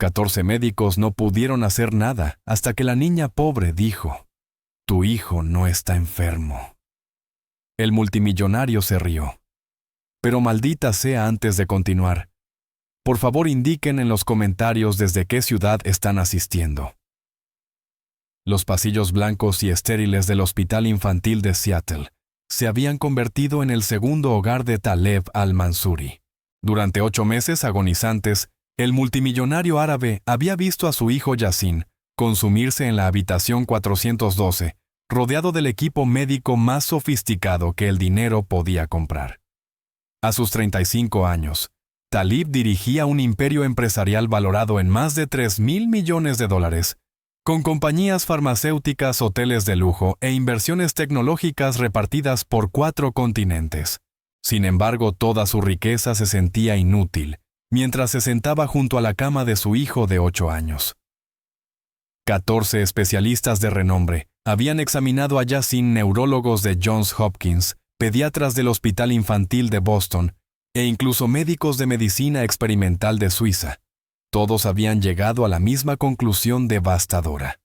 14 médicos no pudieron hacer nada hasta que la niña pobre dijo: «Tu hijo no está enfermo». El multimillonario se rió. «Pero maldita sea, antes de continuar, por favor indiquen en los comentarios desde qué ciudad están asistiendo». Los pasillos blancos y estériles del Hospital Infantil de Seattle se habían convertido en el segundo hogar de Taleb al-Mansuri. Durante 8 meses agonizantes, el multimillonario árabe había visto a su hijo Yassin consumirse en la habitación 412, rodeado del equipo médico más sofisticado que el dinero podía comprar. A sus 35 años, Talib dirigía un imperio empresarial valorado en más de $3,000 millones, con compañías farmacéuticas, hoteles de lujo e inversiones tecnológicas repartidas por 4 continentes. Sin embargo, toda su riqueza se sentía inútil mientras se sentaba junto a la cama de su hijo de 8 años. 14 especialistas de renombre habían examinado a Yassin, neurólogos de Johns Hopkins, pediatras del Hospital Infantil de Boston e incluso médicos de medicina experimental de Suiza. Todos habían llegado a la misma conclusión devastadora.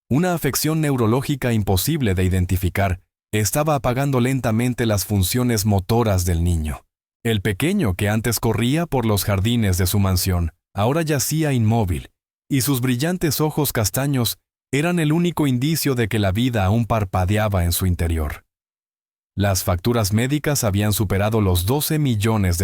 Una afección neurológica imposible de identificar estaba apagando lentamente las funciones motoras del niño. El pequeño, que antes corría por los jardines de su mansión, ahora yacía inmóvil, y sus brillantes ojos castaños eran el único indicio de que la vida aún parpadeaba en su interior. Las facturas médicas habían superado los $12 millones.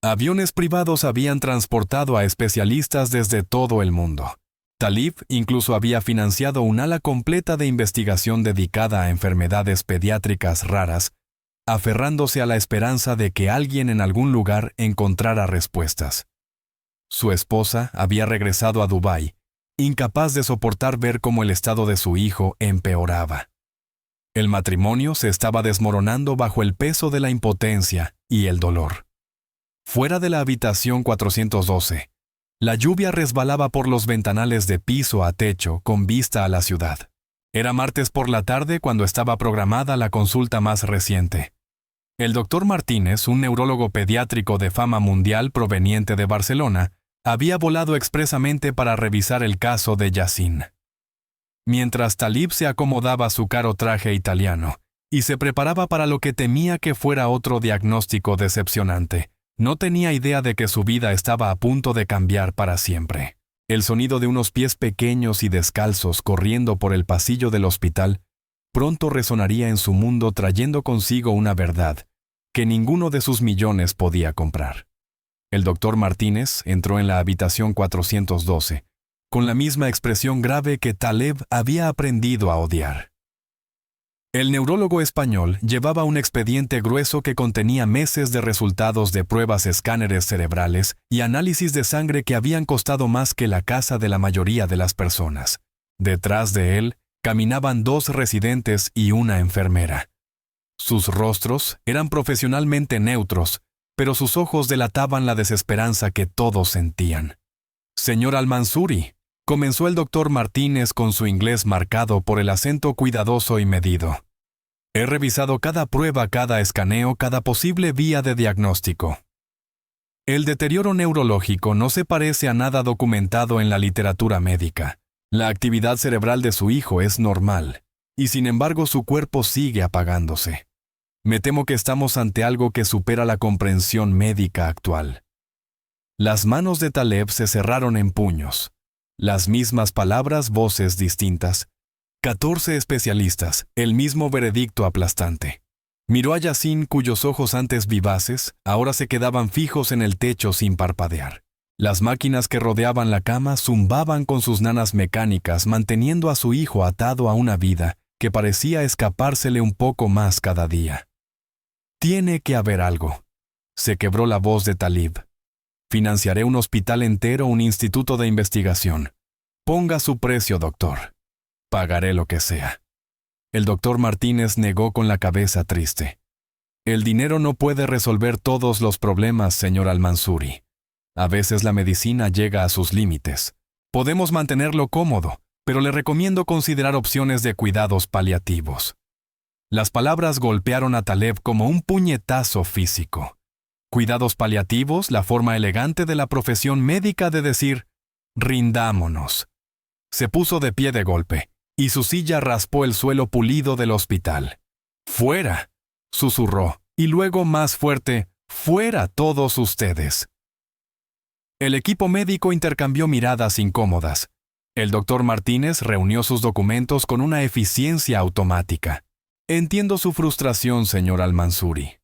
Aviones privados habían transportado a especialistas desde todo el mundo. Talib incluso había financiado un ala completa de investigación dedicada a enfermedades pediátricas raras, aferrándose a la esperanza de que alguien en algún lugar encontrara respuestas. Su esposa había regresado a Dubái, incapaz de soportar ver cómo el estado de su hijo empeoraba. El matrimonio se estaba desmoronando bajo el peso de la impotencia y el dolor. Fuera de la habitación 412, la lluvia resbalaba por los ventanales de piso a techo con vista a la ciudad. Era martes por la tarde cuando estaba programada la consulta más reciente. El doctor Martínez, un neurólogo pediátrico de fama mundial proveniente de Barcelona, había volado expresamente para revisar el caso de Yassin. Mientras Talib se acomodaba su caro traje italiano y se preparaba para lo que temía que fuera otro diagnóstico decepcionante, no tenía idea de que su vida estaba a punto de cambiar para siempre. El sonido de unos pies pequeños y descalzos corriendo por el pasillo del hospital pronto resonaría en su mundo, trayendo consigo una verdad que ninguno de sus millones podía comprar. El doctor Martínez entró en la habitación 412, con la misma expresión grave que Taleb había aprendido a odiar. El neurólogo español llevaba un expediente grueso que contenía meses de resultados de pruebas, escáneres cerebrales y análisis de sangre que habían costado más que la casa de la mayoría de las personas. Detrás de él caminaban 2 residentes y una enfermera. Sus rostros eran profesionalmente neutros, pero sus ojos delataban la desesperanza que todos sentían. «Señor Al-Mansuri», comenzó el doctor Martínez con su inglés marcado por el acento cuidadoso y medido. «He revisado cada prueba, cada escaneo, cada posible vía de diagnóstico. El deterioro neurológico no se parece a nada documentado en la literatura médica. La actividad cerebral de su hijo es normal, y sin embargo su cuerpo sigue apagándose. Me temo que estamos ante algo que supera la comprensión médica actual». Las manos de Taleb se cerraron en puños. Las mismas palabras, voces distintas. 14 especialistas, el mismo veredicto aplastante. Miró a Yassin, cuyos ojos antes vivaces, ahora se quedaban fijos en el techo sin parpadear. Las máquinas que rodeaban la cama zumbaban con sus nanas mecánicas, manteniendo a su hijo atado a una vida que parecía escapársele un poco más cada día. «Tiene que haber algo», se quebró la voz de Talib. «Financiaré un hospital entero, un instituto de investigación. Ponga su precio, doctor. Pagaré lo que sea». El doctor Martínez negó con la cabeza triste. «El dinero no puede resolver todos los problemas, señor Al-Mansuri. A veces la medicina llega a sus límites. Podemos mantenerlo cómodo, pero le recomiendo considerar opciones de cuidados paliativos». Las palabras golpearon a Taleb como un puñetazo físico. Cuidados paliativos, la forma elegante de la profesión médica de decir, rindámonos. Se puso de pie de golpe, y su silla raspó el suelo pulido del hospital. ¡Fuera!, susurró, y luego más fuerte, ¡fuera todos ustedes! El equipo médico intercambió miradas incómodas. El doctor Martínez reunió sus documentos con una eficiencia automática. Entiendo su frustración, señor Al-Mansuri.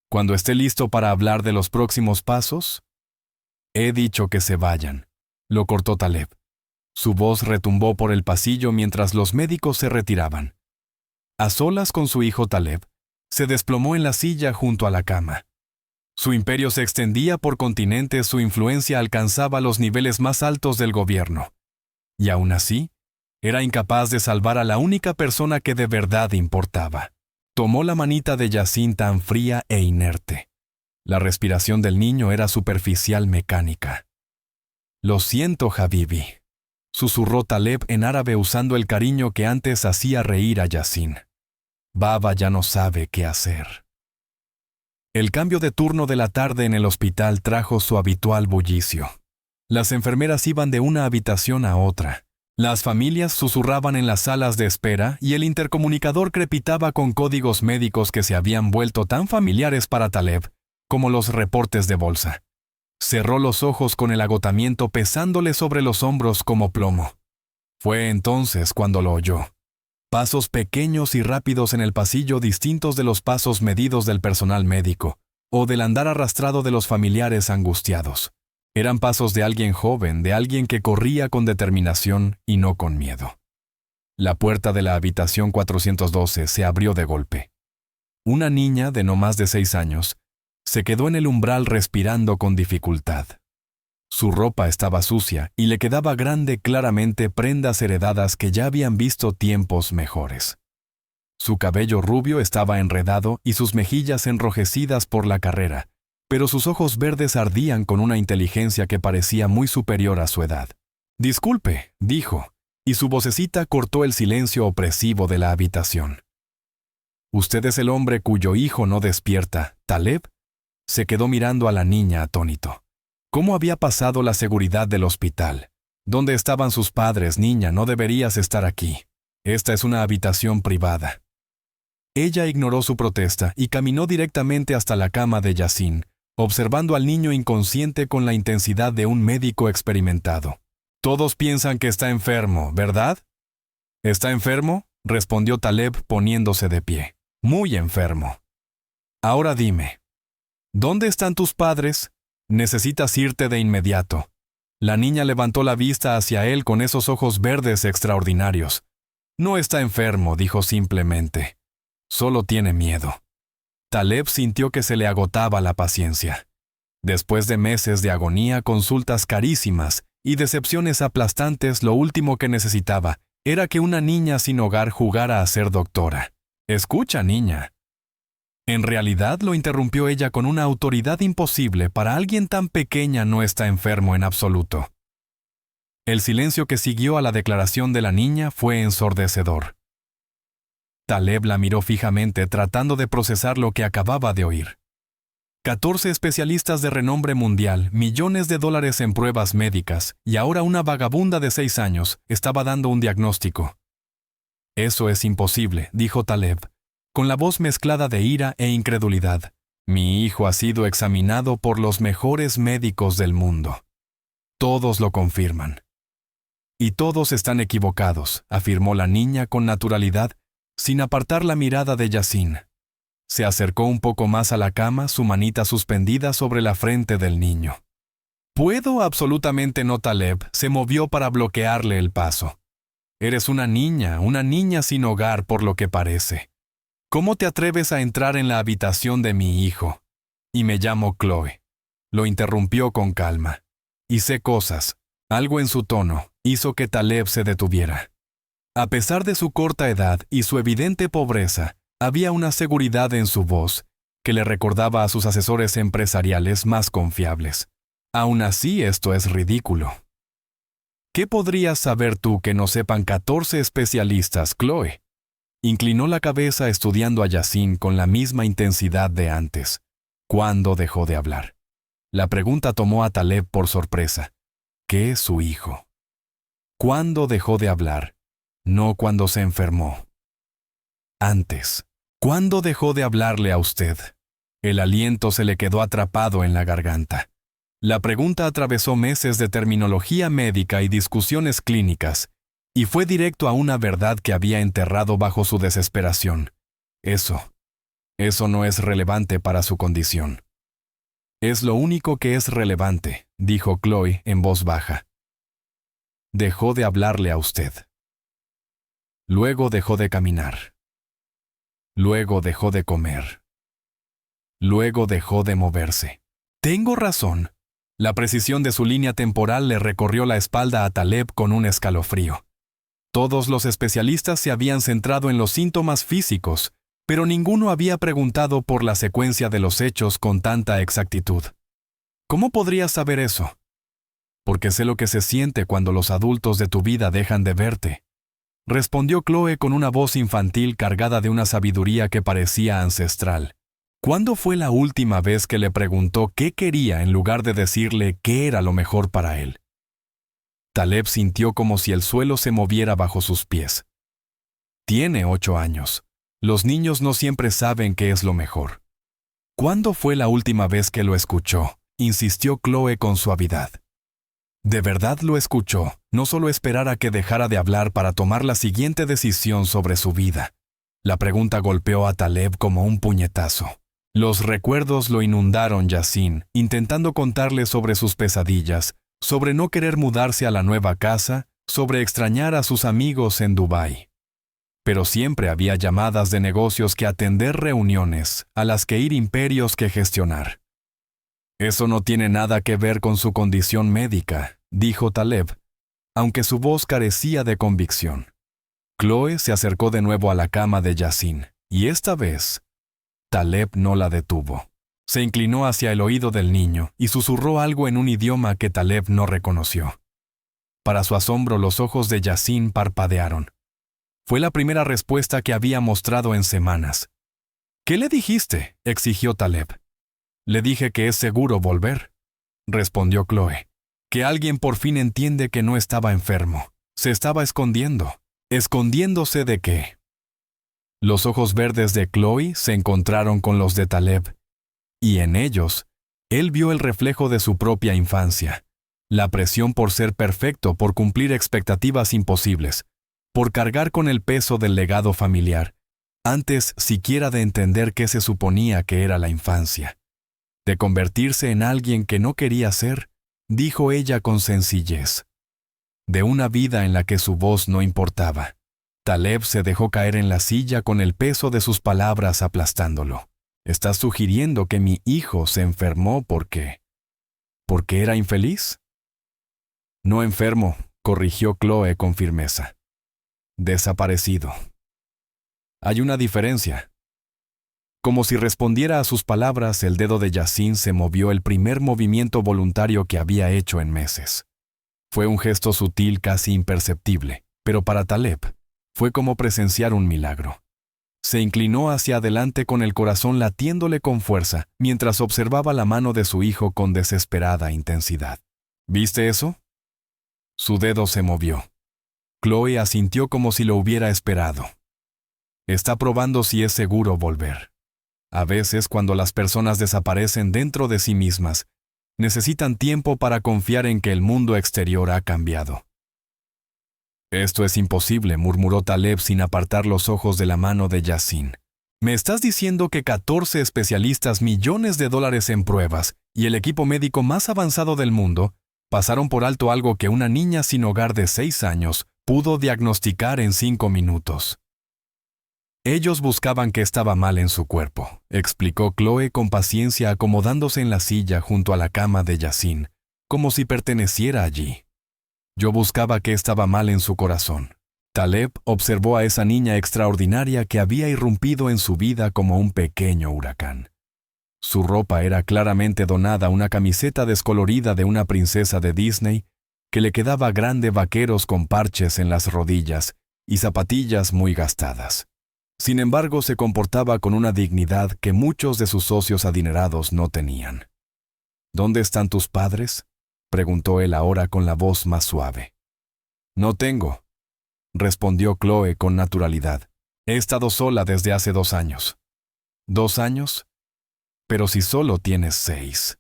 Cuando esté listo para hablar de los próximos pasos, he dicho que se vayan, lo cortó Taleb. Su voz retumbó por el pasillo mientras los médicos se retiraban. A solas con su hijo Taleb, se desplomó en la silla junto a la cama. Su imperio se extendía por continentes, su influencia alcanzaba los niveles más altos del gobierno. Y aún así, era incapaz de salvar a la única persona que de verdad importaba. Tomó la manita de Yassin tan fría e inerte. La respiración del niño era superficial mecánica. «Lo siento, Habibi», susurró Taleb en árabe usando el cariño que antes hacía reír a Yassin. Baba ya no sabe qué hacer. El cambio de turno de la tarde en el hospital trajo su habitual bullicio. Las enfermeras iban de una habitación a otra. Las familias susurraban en las salas de espera y el intercomunicador crepitaba con códigos médicos que se habían vuelto tan familiares para Taleb como los reportes de bolsa. Cerró los ojos con el agotamiento pesándole sobre los hombros como plomo. Fue entonces cuando lo oyó. Pasos pequeños y rápidos en el pasillo distintos de los pasos medidos del personal médico o del andar arrastrado de los familiares angustiados. Eran pasos de alguien joven, de alguien que corría con determinación y no con miedo. La puerta de la habitación 412 se abrió de golpe. Una niña de no más de 6 años se quedó en el umbral respirando con dificultad. Su ropa estaba sucia y le quedaba grande claramente prendas heredadas que ya habían visto tiempos mejores. Su cabello rubio estaba enredado y sus mejillas enrojecidas por la carrera, pero sus ojos verdes ardían con una inteligencia que parecía muy superior a su edad. «Disculpe», dijo, y su vocecita cortó el silencio opresivo de la habitación. «¿Usted es el hombre cuyo hijo no despierta, Taleb?» Se quedó mirando a la niña atónito. ¿Cómo había pasado la seguridad del hospital? ¿Dónde estaban sus padres, niña? No deberías estar aquí. Esta es una habitación privada. Ella ignoró su protesta y caminó directamente hasta la cama de Yassin, observando al niño inconsciente con la intensidad de un médico experimentado. «Todos piensan que está enfermo, ¿verdad?» «¿Está enfermo?», respondió Taleb poniéndose de pie. «Muy enfermo. Ahora dime, ¿dónde están tus padres? Necesitas irte de inmediato». La niña levantó la vista hacia él con esos ojos verdes extraordinarios. «No está enfermo», dijo simplemente. «Solo tiene miedo». Taleb sintió que se le agotaba la paciencia. Después de meses de agonía, consultas carísimas y decepciones aplastantes, lo último que necesitaba era que una niña sin hogar jugara a ser doctora. «Escucha, niña». En realidad lo interrumpió ella con una autoridad imposible. Para alguien tan pequeña no está enfermo en absoluto. El silencio que siguió a la declaración de la niña fue ensordecedor. Taleb la miró fijamente tratando de procesar lo que acababa de oír. 14 especialistas de renombre mundial, millones de dólares en pruebas médicas, y ahora una vagabunda de 6 años estaba dando un diagnóstico. «Eso es imposible», dijo Taleb, con la voz mezclada de ira e incredulidad. «Mi hijo ha sido examinado por los mejores médicos del mundo. Todos lo confirman». «Y todos están equivocados», afirmó la niña con naturalidad, sin apartar la mirada de Yassin. Se acercó un poco más a la cama, su manita suspendida sobre la frente del niño. «¿Puedo?» Absolutamente no. Taleb se movió para bloquearle el paso. «Eres una niña sin hogar por lo que parece. ¿Cómo te atreves a entrar en la habitación de mi hijo? Y me llamo Chloe». Lo interrumpió con calma. «Y sé cosas». Algo en su tono hizo que Taleb se detuviera. A pesar de su corta edad y su evidente pobreza, había una seguridad en su voz que le recordaba a sus asesores empresariales más confiables. Aún así, esto es ridículo. ¿Qué podrías saber tú que no sepan 14 especialistas, Chloe? Inclinó la cabeza estudiando a Yassin con la misma intensidad de antes. ¿Cuándo dejó de hablar? La pregunta tomó a Taleb por sorpresa. ¿Qué es su hijo? ¿Cuándo dejó de hablar? No cuando se enfermó. Antes. ¿Cuándo dejó de hablarle a usted? El aliento se le quedó atrapado en la garganta. La pregunta atravesó meses de terminología médica y discusiones clínicas, y fue directo a una verdad que había enterrado bajo su desesperación. Eso no es relevante para su condición. Es lo único que es relevante, dijo Chloe en voz baja. Dejó de hablarle a usted. Luego dejó de caminar. Luego dejó de comer. Luego dejó de moverse. Tengo razón. La precisión de su línea temporal le recorrió la espalda a Taleb con un escalofrío. Todos los especialistas se habían centrado en los síntomas físicos, pero ninguno había preguntado por la secuencia de los hechos con tanta exactitud. ¿Cómo podrías saber eso? Porque sé lo que se siente cuando los adultos de tu vida dejan de verte, respondió Chloe con una voz infantil cargada de una sabiduría que parecía ancestral. ¿Cuándo fue la última vez que le preguntó qué quería en lugar de decirle qué era lo mejor para él? Taleb sintió como si el suelo se moviera bajo sus pies. Tiene 8 años. Los niños no siempre saben qué es lo mejor. ¿Cuándo fue la última vez que lo escuchó? Insistió Chloe con suavidad. De verdad lo escuchó, no solo esperar a que dejara de hablar para tomar la siguiente decisión sobre su vida. La pregunta golpeó a Taleb como un puñetazo. Los recuerdos lo inundaron Yassin, intentando contarle sobre sus pesadillas, sobre no querer mudarse a la nueva casa, sobre extrañar a sus amigos en Dubái. Pero siempre había llamadas de negocios que atender, reuniones, a las que ir, imperios que gestionar. Eso no tiene nada que ver con su condición médica, dijo Taleb, aunque su voz carecía de convicción. Chloe se acercó de nuevo a la cama de Yassin, y esta vez, Taleb no la detuvo. Se inclinó hacia el oído del niño y susurró algo en un idioma que Taleb no reconoció. Para su asombro, los ojos de Yassin parpadearon. Fue la primera respuesta que había mostrado en semanas. ¿Qué le dijiste?, exigió Taleb. Le dije que es seguro volver, respondió Chloe. Que alguien por fin entiende que no estaba enfermo. Se estaba escondiendo. ¿Escondiéndose de qué? Los ojos verdes de Chloe se encontraron con los de Taleb, y en ellos, él vio el reflejo de su propia infancia, la presión por ser perfecto, por cumplir expectativas imposibles, por cargar con el peso del legado familiar, antes siquiera de entender qué se suponía que era la infancia. De convertirse en alguien que no quería ser, dijo ella con sencillez. De una vida en la que su voz no importaba. Taleb se dejó caer en la silla con el peso de sus palabras aplastándolo. ¿Estás sugiriendo que mi hijo se enfermó porque era infeliz? No enfermo, corrigió Chloe con firmeza. Desaparecido. Hay una diferencia. Como si respondiera a sus palabras, el dedo de Yassin se movió, el primer movimiento voluntario que había hecho en meses. Fue un gesto sutil, casi imperceptible, pero para Taleb fue como presenciar un milagro. Se inclinó hacia adelante con el corazón latiéndole con fuerza, mientras observaba la mano de su hijo con desesperada intensidad. ¿Viste eso? Su dedo se movió. Chloe asintió como si lo hubiera esperado. Está probando si es seguro volver. A veces, cuando las personas desaparecen dentro de sí mismas, necesitan tiempo para confiar en que el mundo exterior ha cambiado. Esto es imposible, murmuró Taleb sin apartar los ojos de la mano de Yassin. ¿Me estás diciendo que 14 especialistas, millones de dólares en pruebas y el equipo médico más avanzado del mundo pasaron por alto algo que una niña sin hogar de 6 años pudo diagnosticar en 5 minutos? Ellos buscaban qué estaba mal en su cuerpo, explicó Chloe con paciencia, acomodándose en la silla junto a la cama de Yassin, como si perteneciera allí. Yo buscaba qué estaba mal en su corazón. Taleb observó a esa niña extraordinaria que había irrumpido en su vida como un pequeño huracán. Su ropa era claramente donada, una camiseta descolorida de una princesa de Disney que le quedaba grande, vaqueros con parches en las rodillas y zapatillas muy gastadas. Sin embargo, se comportaba con una dignidad que muchos de sus socios adinerados no tenían. ¿Dónde están tus padres?, preguntó él ahora con la voz más suave. No tengo, respondió Chloe con naturalidad. He estado sola desde hace 2 años. ¿2 años? Pero si solo tienes 6.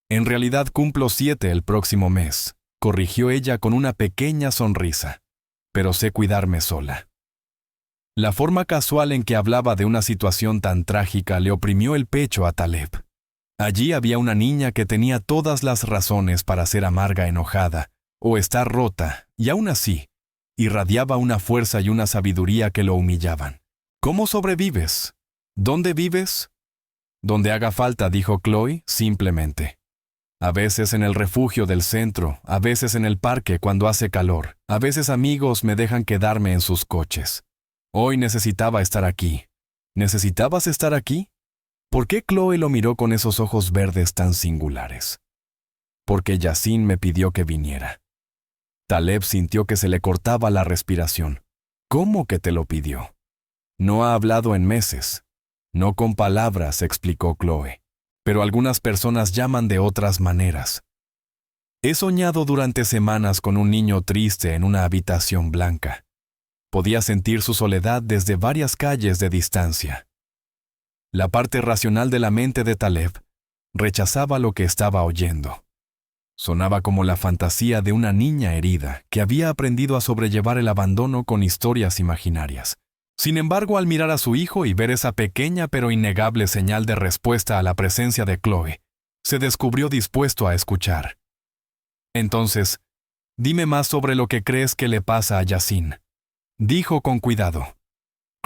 En realidad cumplo 7 el próximo mes, corrigió ella con una pequeña sonrisa. Pero sé cuidarme sola. La forma casual en que hablaba de una situación tan trágica le oprimió el pecho a Taleb. Allí había una niña que tenía todas las razones para ser amarga, enojada, o estar rota, y aún así, irradiaba una fuerza y una sabiduría que lo humillaban. ¿Cómo sobrevives? ¿Dónde vives? Donde haga falta, dijo Chloe, simplemente. A veces en el refugio del centro, a veces en el parque cuando hace calor, a veces amigos me dejan quedarme en sus coches. Hoy necesitaba estar aquí. ¿Necesitabas estar aquí? ¿Por qué Chloe lo miró con esos ojos verdes tan singulares? Porque Yasin me pidió que viniera. Taleb sintió que se le cortaba la respiración. ¿Cómo que te lo pidió? No ha hablado en meses. No con palabras, explicó Chloe. Pero algunas personas llaman de otras maneras. He soñado durante semanas con un niño triste en una habitación blanca. Podía sentir su soledad desde varias calles de distancia. La parte racional de la mente de Taleb rechazaba lo que estaba oyendo. Sonaba como la fantasía de una niña herida que había aprendido a sobrellevar el abandono con historias imaginarias. Sin embargo, al mirar a su hijo y ver esa pequeña pero innegable señal de respuesta a la presencia de Chloe, se descubrió dispuesto a escuchar. Entonces, dime más sobre lo que crees que le pasa a Yasin, dijo con cuidado.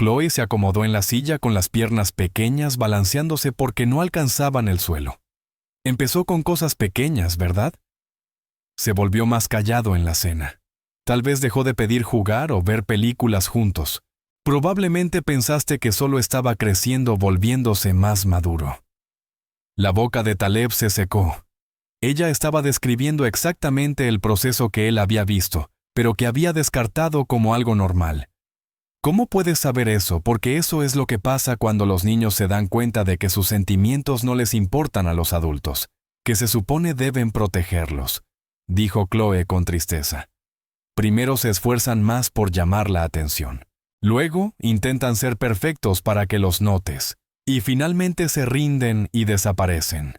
Chloe se acomodó en la silla con las piernas pequeñas balanceándose porque no alcanzaban el suelo. Empezó con cosas pequeñas, ¿verdad? Se volvió más callado en la cena. Tal vez dejó de pedir jugar o ver películas juntos. Probablemente pensaste que solo estaba creciendo volviéndose más maduro. La boca de Taleb se secó. Ella estaba describiendo exactamente el proceso que él había visto, pero que había descartado como algo normal. ¿Cómo puedes saber eso? Porque eso es lo que pasa cuando los niños se dan cuenta de que sus sentimientos no les importan a los adultos, que se supone deben protegerlos, dijo Chloe con tristeza. Primero se esfuerzan más por llamar la atención. Luego intentan ser perfectos para que los notes, y finalmente se rinden y desaparecen.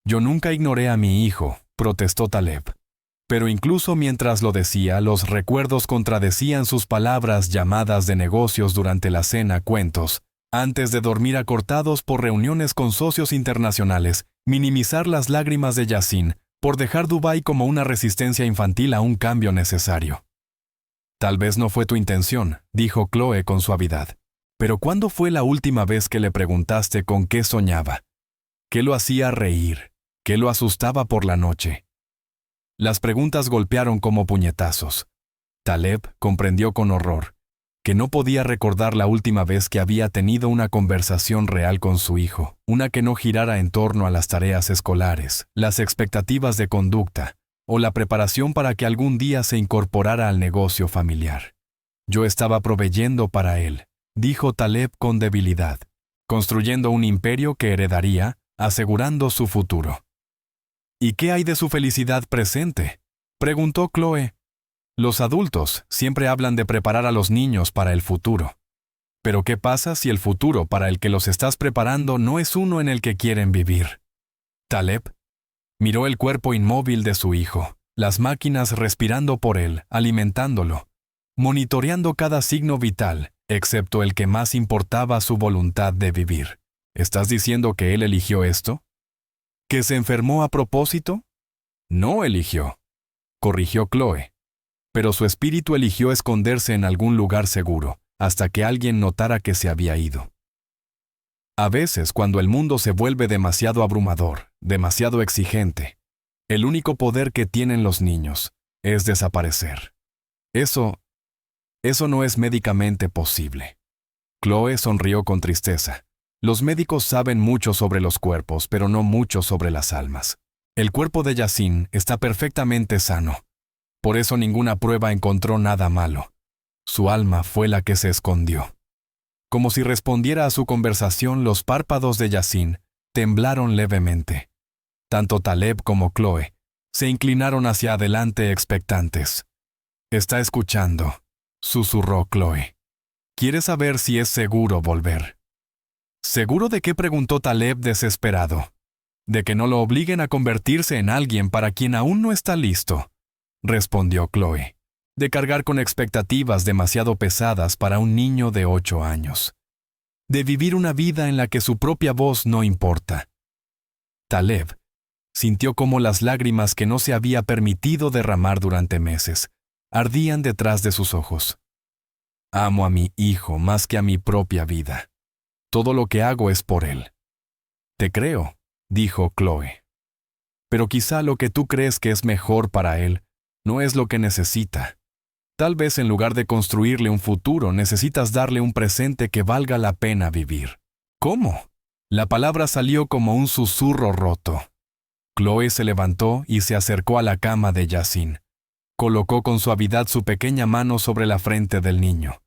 Yo nunca ignoré a mi hijo, protestó Taleb. Pero incluso mientras lo decía, los recuerdos contradecían sus palabras llamadas de negocios durante la cena cuentos, antes de dormir acortados por reuniones con socios internacionales, minimizar las lágrimas de Yasin, por dejar Dubái como una resistencia infantil a un cambio necesario. Tal vez no fue tu intención, dijo Chloe con suavidad. Pero ¿cuándo fue la última vez que le preguntaste con qué soñaba? ¿Qué lo hacía reír? ¿Qué lo asustaba por la noche? Las preguntas golpearon como puñetazos. Taleb comprendió con horror que no podía recordar la última vez que había tenido una conversación real con su hijo, una que no girara en torno a las tareas escolares, las expectativas de conducta, o la preparación para que algún día se incorporara al negocio familiar. Yo estaba proveyendo para él, dijo Taleb con debilidad, construyendo un imperio que heredaría, asegurando su futuro. ¿Y qué hay de su felicidad presente?, preguntó Chloe. Los adultos siempre hablan de preparar a los niños para el futuro. Pero ¿qué pasa si el futuro para el que los estás preparando no es uno en el que quieren vivir? Taleb miró el cuerpo inmóvil de su hijo, las máquinas respirando por él, alimentándolo, monitoreando cada signo vital, excepto el que más importaba su voluntad de vivir. ¿Estás diciendo que él eligió esto? ¿Que se enfermó a propósito? No eligió, corrigió Chloe. Pero su espíritu eligió esconderse en algún lugar seguro, hasta que alguien notara que se había ido. A veces, cuando el mundo se vuelve demasiado abrumador, demasiado exigente, el único poder que tienen los niños es desaparecer. Eso no es médicamente posible. Chloe sonrió con tristeza. Los médicos saben mucho sobre los cuerpos, pero no mucho sobre las almas. El cuerpo de Yasin está perfectamente sano. Por eso ninguna prueba encontró nada malo. Su alma fue la que se escondió. Como si respondiera a su conversación, los párpados de Yassin temblaron levemente. Tanto Taleb como Chloe se inclinaron hacia adelante expectantes. «Está escuchando», susurró Chloe. «Quiere saber si es seguro volver». «¿Seguro de qué?», preguntó Taleb desesperado. «De que no lo obliguen a convertirse en alguien para quien aún no está listo», respondió Chloe. «De cargar con expectativas demasiado pesadas para un niño de 8 años. De vivir una vida en la que su propia voz no importa». Taleb sintió cómo las lágrimas que no se había permitido derramar durante meses ardían detrás de sus ojos. «Amo a mi hijo más que a mi propia vida. Todo lo que hago es por él». «Te creo», dijo Chloe. «Pero quizá lo que tú crees que es mejor para él no es lo que necesita. Tal vez en lugar de construirle un futuro, necesitas darle un presente que valga la pena vivir». «¿Cómo?». La palabra salió como un susurro roto. Chloe se levantó y se acercó a la cama de Yassin. Colocó con suavidad su pequeña mano sobre la frente del niño.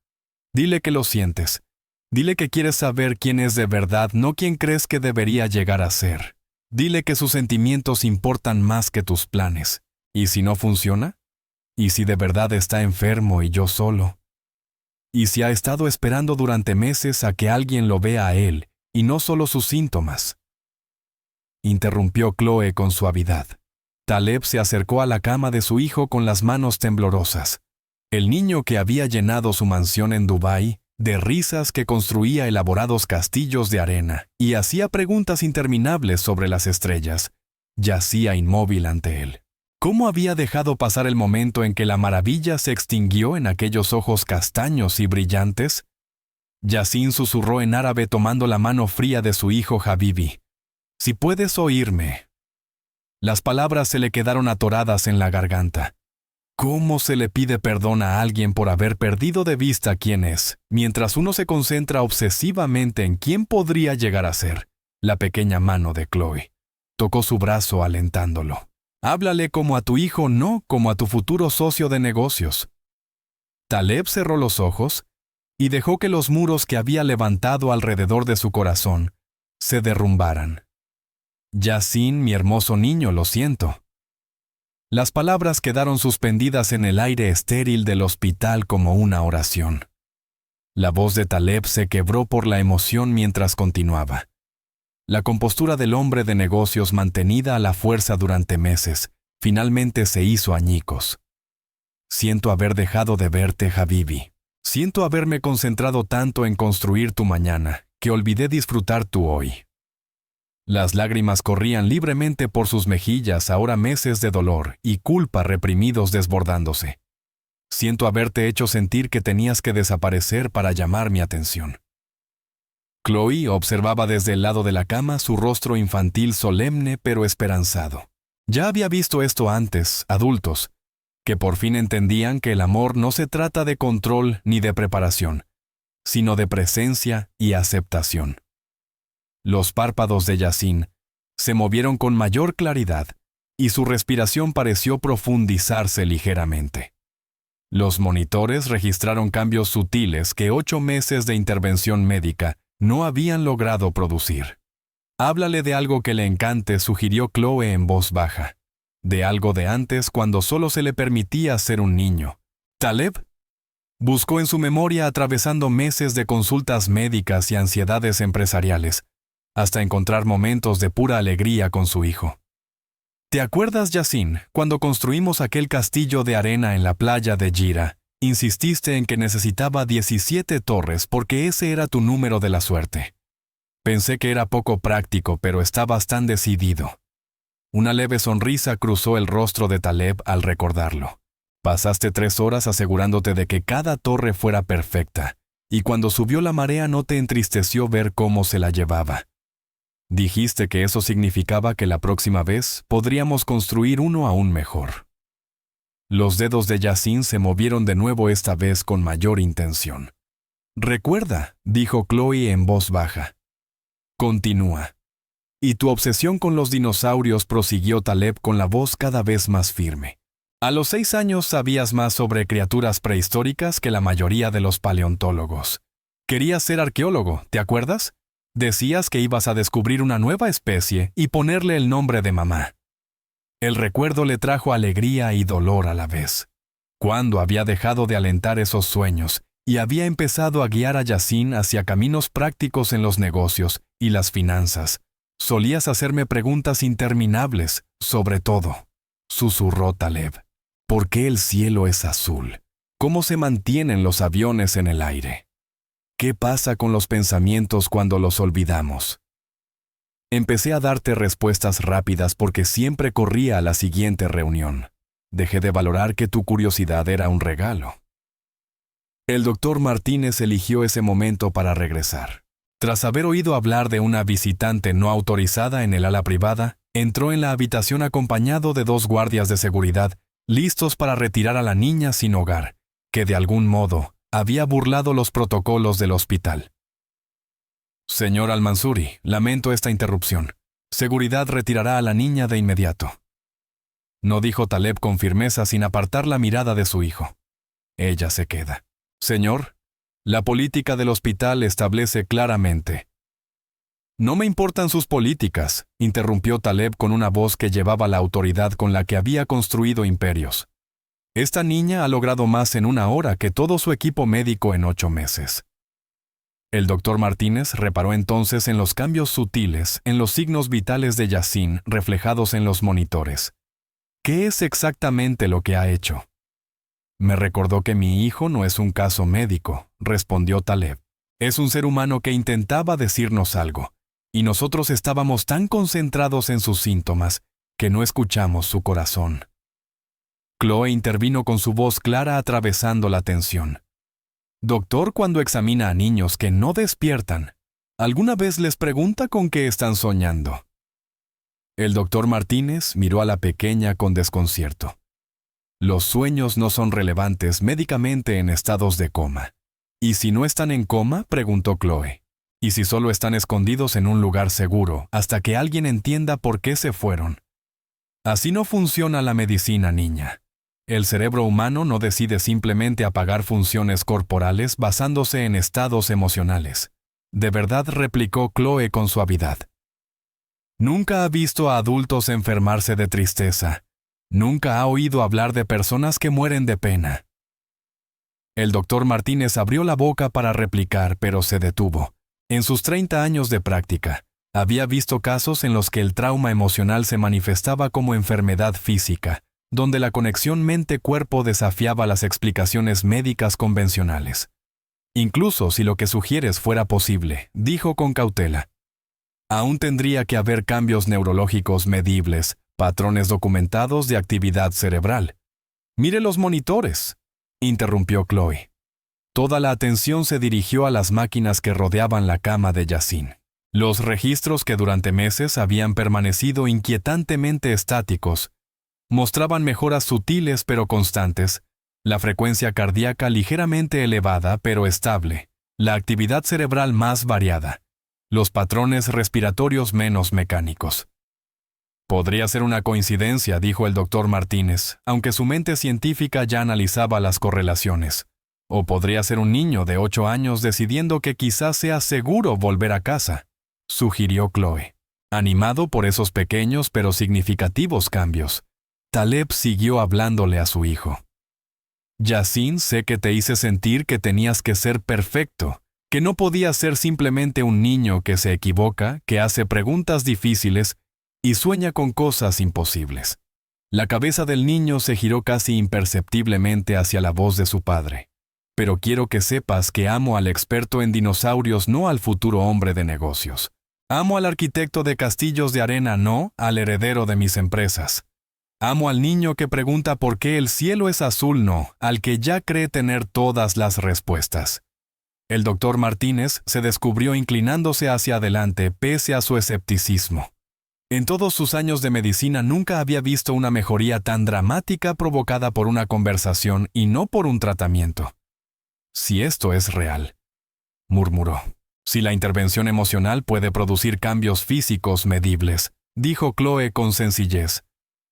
«Dile que lo sientes. Dile que quieres saber quién es de verdad, no quién crees que debería llegar a ser. Dile que sus sentimientos importan más que tus planes. ¿Y si no funciona? ¿Y si de verdad está enfermo y yo solo? ¿Y si ha estado esperando durante meses a que alguien lo vea a él y no solo sus síntomas?». Interrumpió Chloe con suavidad. Taleb se acercó a la cama de su hijo con las manos temblorosas. El niño que había llenado su mansión en Dubái de risas, que construía elaborados castillos de arena y hacía preguntas interminables sobre las estrellas, yacía inmóvil ante él. ¿Cómo había dejado pasar el momento en que la maravilla se extinguió en aquellos ojos castaños y brillantes? Yassin susurró en árabe tomando la mano fría de su hijo Habibi. «Si puedes oírme». Las palabras se le quedaron atoradas en la garganta. ¿Cómo se le pide perdón a alguien por haber perdido de vista quién es, mientras uno se concentra obsesivamente en quién podría llegar a ser? La pequeña mano de Chloe tocó su brazo alentándolo. «Háblale como a tu hijo, no como a tu futuro socio de negocios». Taleb cerró los ojos y dejó que los muros que había levantado alrededor de su corazón se derrumbaran. «Yassin, mi hermoso niño, lo siento». Las palabras quedaron suspendidas en el aire estéril del hospital como una oración. La voz de Taleb se quebró por la emoción mientras continuaba. La compostura del hombre de negocios, mantenida a la fuerza durante meses, finalmente se hizo añicos. «Siento haber dejado de verte, Habibi. Siento haberme concentrado tanto en construir tu mañana, que olvidé disfrutar tu hoy». Las lágrimas corrían libremente por sus mejillas, ahora meses de dolor y culpa reprimidos desbordándose. «Siento haberte hecho sentir que tenías que desaparecer para llamar mi atención». Chloe observaba desde el lado de la cama, su rostro infantil solemne pero esperanzado. Ya había visto esto antes, adultos, que por fin entendían que el amor no se trata de control ni de preparación, sino de presencia y aceptación. Los párpados de Yassin se movieron con mayor claridad y su respiración pareció profundizarse ligeramente. Los monitores registraron cambios sutiles que 8 meses de intervención médica no habían logrado producir. «Háblale de algo que le encante», sugirió Chloe en voz baja. «De algo de antes, cuando solo se le permitía ser un niño». «¿Taleb?». Buscó en su memoria, atravesando meses de consultas médicas y ansiedades empresariales, hasta encontrar momentos de pura alegría con su hijo. «¿Te acuerdas, Yassin, cuando construimos aquel castillo de arena en la playa de Gira? Insististe en que necesitaba 17 torres porque ese era tu número de la suerte. Pensé que era poco práctico, pero estabas tan decidido». Una leve sonrisa cruzó el rostro de Taleb al recordarlo. «Pasaste 3 horas asegurándote de que cada torre fuera perfecta, y cuando subió la marea no te entristeció ver cómo se la llevaba. Dijiste que eso significaba que la próxima vez podríamos construir uno aún mejor». Los dedos de Yassin se movieron de nuevo, esta vez con mayor intención. «Recuerda», dijo Chloe en voz baja. «Continúa». «Y tu obsesión con los dinosaurios», prosiguió Taleb con la voz cada vez más firme. «A los 6 años sabías más sobre criaturas prehistóricas que la mayoría de los paleontólogos. Querías ser arqueólogo, ¿te acuerdas? Decías que ibas a descubrir una nueva especie y ponerle el nombre de mamá. El recuerdo le trajo alegría y dolor a la vez. Cuando había dejado de alentar esos sueños y había empezado a guiar a Yassin hacia caminos prácticos en los negocios y las finanzas, solías hacerme preguntas interminables sobre todo. Susurró Taleb. ¿Por qué el cielo es azul? ¿Cómo se mantienen los aviones en el aire? ¿Qué pasa con los pensamientos cuando los olvidamos? Empecé a darte respuestas rápidas porque siempre corría a la siguiente reunión. Dejé de valorar que tu curiosidad era un regalo. El doctor Martínez eligió ese momento para regresar. Tras haber oído hablar de una visitante no autorizada en el ala privada, entró en la habitación acompañado de 2 guardias de seguridad, listos para retirar a la niña sin hogar, que de algún modo había burlado los protocolos del hospital. Señor Al-Mansuri, lamento esta interrupción. Seguridad retirará a la niña de inmediato. No dijo Taleb con firmeza sin apartar la mirada de su hijo. Ella se queda. Señor, la política del hospital establece claramente. No me importan sus políticas, interrumpió Taleb con una voz que llevaba la autoridad con la que había construido imperios. Esta niña ha logrado más en 1 hora que todo su equipo médico en 8 meses. El doctor Martínez reparó entonces en los cambios sutiles en los signos vitales de Yassin reflejados en los monitores. ¿Qué es exactamente lo que ha hecho? Me recordó que mi hijo no es un caso médico, respondió Taleb. Es un ser humano que intentaba decirnos algo, y nosotros estábamos tan concentrados en sus síntomas que no escuchamos su corazón. Chloe intervino con su voz clara atravesando la tensión. Doctor, cuando examina a niños que no despiertan, ¿alguna vez les pregunta con qué están soñando? El doctor Martínez miró a la pequeña con desconcierto. Los sueños no son relevantes médicamente en estados de coma. ¿Y si no están en coma?, preguntó Chloe. ¿Y si solo están escondidos en un lugar seguro hasta que alguien entienda por qué se fueron? Así no funciona la medicina, niña. El cerebro humano no decide simplemente apagar funciones corporales basándose en estados emocionales. De verdad, replicó Chloe con suavidad. Nunca ha visto a adultos enfermarse de tristeza. Nunca ha oído hablar de personas que mueren de pena. El doctor Martínez abrió la boca para replicar, pero se detuvo. En sus 30 años de práctica, había visto casos en los que el trauma emocional se manifestaba como enfermedad física, donde la conexión mente-cuerpo desafiaba las explicaciones médicas convencionales. Incluso si lo que sugieres fuera posible, dijo con cautela. Aún tendría que haber cambios neurológicos medibles, patrones documentados de actividad cerebral. Mire los monitores, interrumpió Chloe. Toda la atención se dirigió a las máquinas que rodeaban la cama de Yassin. Los registros que durante meses habían permanecido inquietantemente estáticos mostraban mejoras sutiles pero constantes, la frecuencia cardíaca ligeramente elevada pero estable, la actividad cerebral más variada, los patrones respiratorios menos mecánicos. Podría ser una coincidencia, dijo el doctor Martínez, aunque su mente científica ya analizaba las correlaciones. O podría ser un niño de 8 años decidiendo que quizás sea seguro volver a casa, sugirió Chloe, animado por esos pequeños pero significativos cambios. Taleb siguió hablándole a su hijo. Yassin, sé que te hice sentir que tenías que ser perfecto, que no podías ser simplemente un niño que se equivoca, que hace preguntas difíciles y sueña con cosas imposibles. La cabeza del niño se giró casi imperceptiblemente hacia la voz de su padre. Pero quiero que sepas que amo al experto en dinosaurios, no al futuro hombre de negocios. Amo al arquitecto de castillos de arena, no al heredero de mis empresas. Amo al niño que pregunta por qué el cielo es azul, no al que ya cree tener todas las respuestas. El doctor Martínez se descubrió inclinándose hacia adelante pese a su escepticismo. En todos sus años de medicina nunca había visto una mejoría tan dramática provocada por una conversación y no por un tratamiento. Si esto es real, murmuró. Si la intervención emocional puede producir cambios físicos medibles, dijo Chloe con sencillez,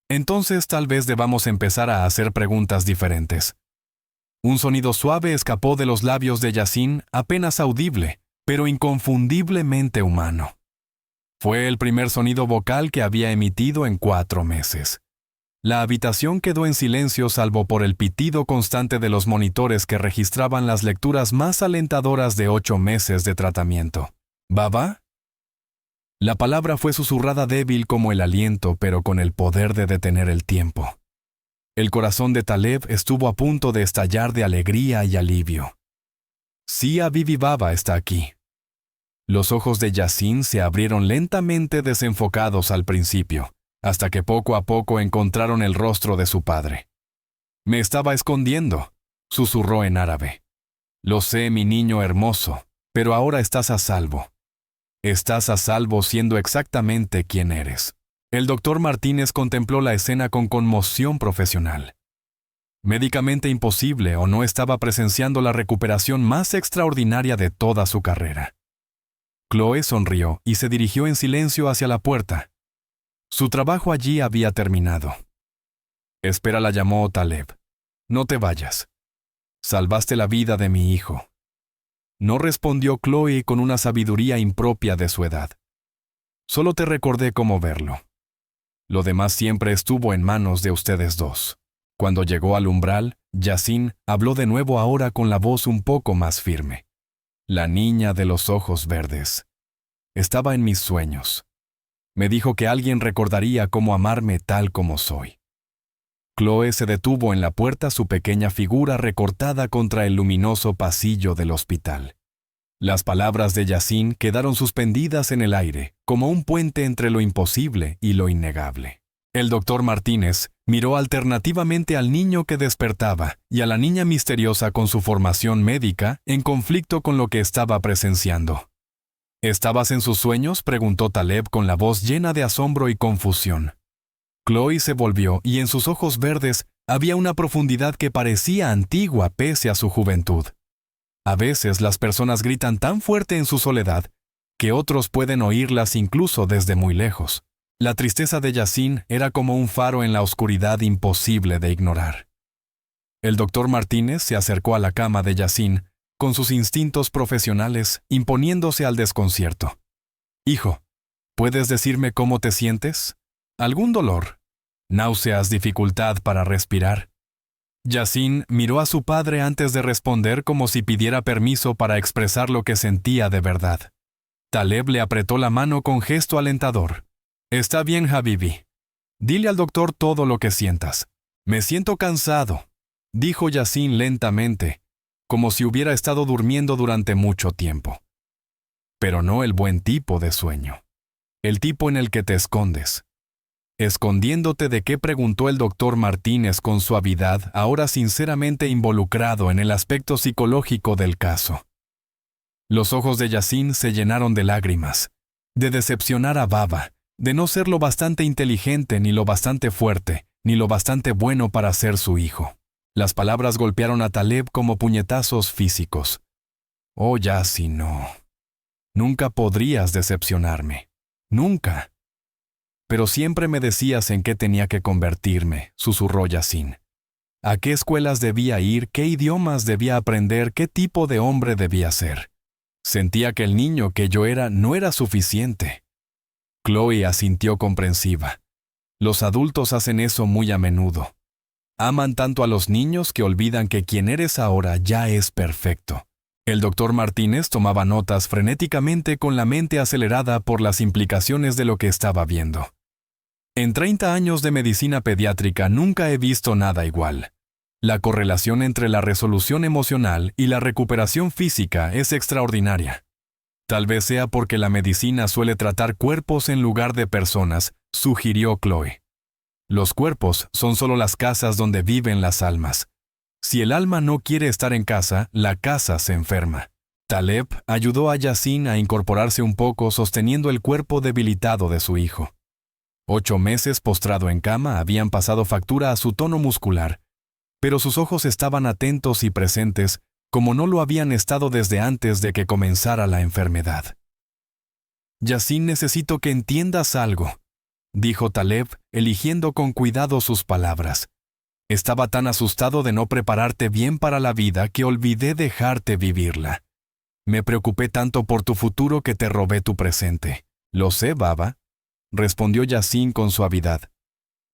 entonces tal vez debamos empezar a hacer preguntas diferentes. Un sonido suave escapó de los labios de Yasin, apenas audible, pero inconfundiblemente humano. Fue el primer sonido vocal que había emitido en 4 meses. La habitación quedó en silencio salvo por el pitido constante de los monitores que registraban las lecturas más alentadoras de 8 meses de tratamiento. ¿Baba? La palabra fue susurrada débil como el aliento, pero con el poder de detener el tiempo. El corazón de Taleb estuvo a punto de estallar de alegría y alivio. Sia Bibi Baba está aquí. Los ojos de Yasin se abrieron lentamente desenfocados al principio, hasta que poco a poco encontraron el rostro de su padre. «Me estaba escondiendo», susurró en árabe. «Lo sé, mi niño hermoso, pero ahora estás a salvo. Estás a salvo siendo exactamente quien eres». El doctor Martínez contempló la escena con conmoción profesional. Médicamente imposible o no estaba presenciando la recuperación más extraordinaria de toda su carrera. Chloe sonrió y se dirigió en silencio hacia la puerta. Su trabajo allí había terminado. «Espera», la llamó Taleb. «No te vayas. Salvaste la vida de mi hijo». No respondió Chloe con una sabiduría impropia de su edad. «Solo te recordé cómo verlo. Lo demás siempre estuvo en manos de ustedes dos». Cuando llegó al umbral, Yasin habló de nuevo, ahora con la voz un poco más firme. «La niña de los ojos verdes. Estaba en mis sueños. Me dijo que alguien recordaría cómo amarme tal como soy». Chloe se detuvo en la puerta, su pequeña figura recortada contra el luminoso pasillo del hospital. Las palabras de Yasin quedaron suspendidas en el aire, como un puente entre lo imposible y lo innegable. El doctor Martínez miró alternativamente al niño que despertaba y a la niña misteriosa con su formación médica en conflicto con lo que estaba presenciando. «¿Estabas en sus sueños?», preguntó Taleb con la voz llena de asombro y confusión. Chloe se volvió y en sus ojos verdes había una profundidad que parecía antigua pese a su juventud. A veces las personas gritan tan fuerte en su soledad que otros pueden oírlas incluso desde muy lejos. La tristeza de Yasin era como un faro en la oscuridad imposible de ignorar. El doctor Martínez se acercó a la cama de Yasin, con sus instintos profesionales imponiéndose al desconcierto. «Hijo, ¿puedes decirme cómo te sientes? ¿Algún dolor? ¿Náuseas, dificultad para respirar?» Yasin miró a su padre antes de responder, como si pidiera permiso para expresar lo que sentía de verdad. Taleb le apretó la mano con gesto alentador. «Está bien, Habibi. Dile al doctor todo lo que sientas». «Me siento cansado», dijo Yasin lentamente, como si hubiera estado durmiendo durante mucho tiempo. «Pero no el buen tipo de sueño. El tipo en el que te escondes». «¿Escondiéndote de qué?», preguntó el doctor Martínez con suavidad, ahora sinceramente involucrado en el aspecto psicológico del caso. Los ojos de Yasin se llenaron de lágrimas, de decepcionar a Baba, de no ser lo bastante inteligente, ni lo bastante fuerte, ni lo bastante bueno para ser su hijo. Las palabras golpearon a Taleb como puñetazos físicos. «Oh, Yasin, no. Nunca podrías decepcionarme. Nunca». «Pero siempre me decías en qué tenía que convertirme», susurró Yasin. «A qué escuelas debía ir, qué idiomas debía aprender, qué tipo de hombre debía ser. Sentía que el niño que yo era no era suficiente». Chloe asintió comprensiva. «Los adultos hacen eso muy a menudo. Aman tanto a los niños que olvidan que quien eres ahora ya es perfecto». El doctor Martínez tomaba notas frenéticamente, con la mente acelerada por las implicaciones de lo que estaba viendo. «En 30 años de medicina pediátrica nunca he visto nada igual. La correlación entre la resolución emocional y la recuperación física es extraordinaria. Tal vez sea porque la medicina suele tratar cuerpos en lugar de personas», sugirió Chloe. «Los cuerpos son solo las casas donde viven las almas. Si el alma no quiere estar en casa, la casa se enferma». Taleb ayudó a Yasin a incorporarse un poco, sosteniendo el cuerpo debilitado de su hijo. 8 meses postrado en cama habían pasado factura a su tono muscular, pero sus ojos estaban atentos y presentes como no lo habían estado desde antes de que comenzara la enfermedad. «Yasin, necesito que entiendas algo», dijo Taleb, eligiendo con cuidado sus palabras. Estaba tan asustado de no prepararte bien para la vida que olvidé dejarte vivirla. Me preocupé tanto por tu futuro que te robé tu presente. Lo sé, Baba, respondió Yasin con suavidad.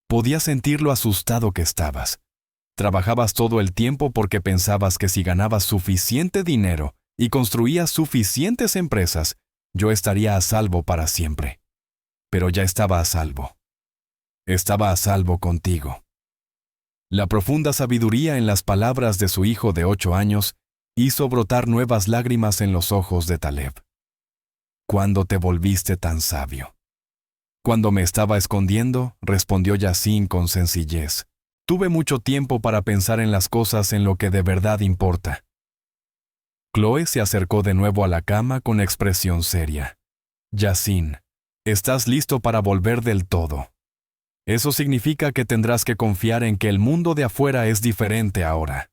Podía sentir lo asustado que estabas. Trabajabas todo el tiempo porque pensabas que si ganabas suficiente dinero y construías suficientes empresas, yo estaría a salvo para siempre. Pero ya estaba a salvo. Estaba a salvo contigo. La profunda sabiduría en las palabras de su hijo de 8 años hizo brotar nuevas lágrimas en los ojos de Taleb. ¿Cuándo te volviste tan sabio? Cuando me estaba escondiendo, respondió Yasin con sencillez. Tuve mucho tiempo para pensar en las cosas en lo que de verdad importa. Chloe se acercó de nuevo a la cama con expresión seria. Yasin, estás listo para volver del todo. Eso significa que tendrás que confiar en que el mundo de afuera es diferente ahora.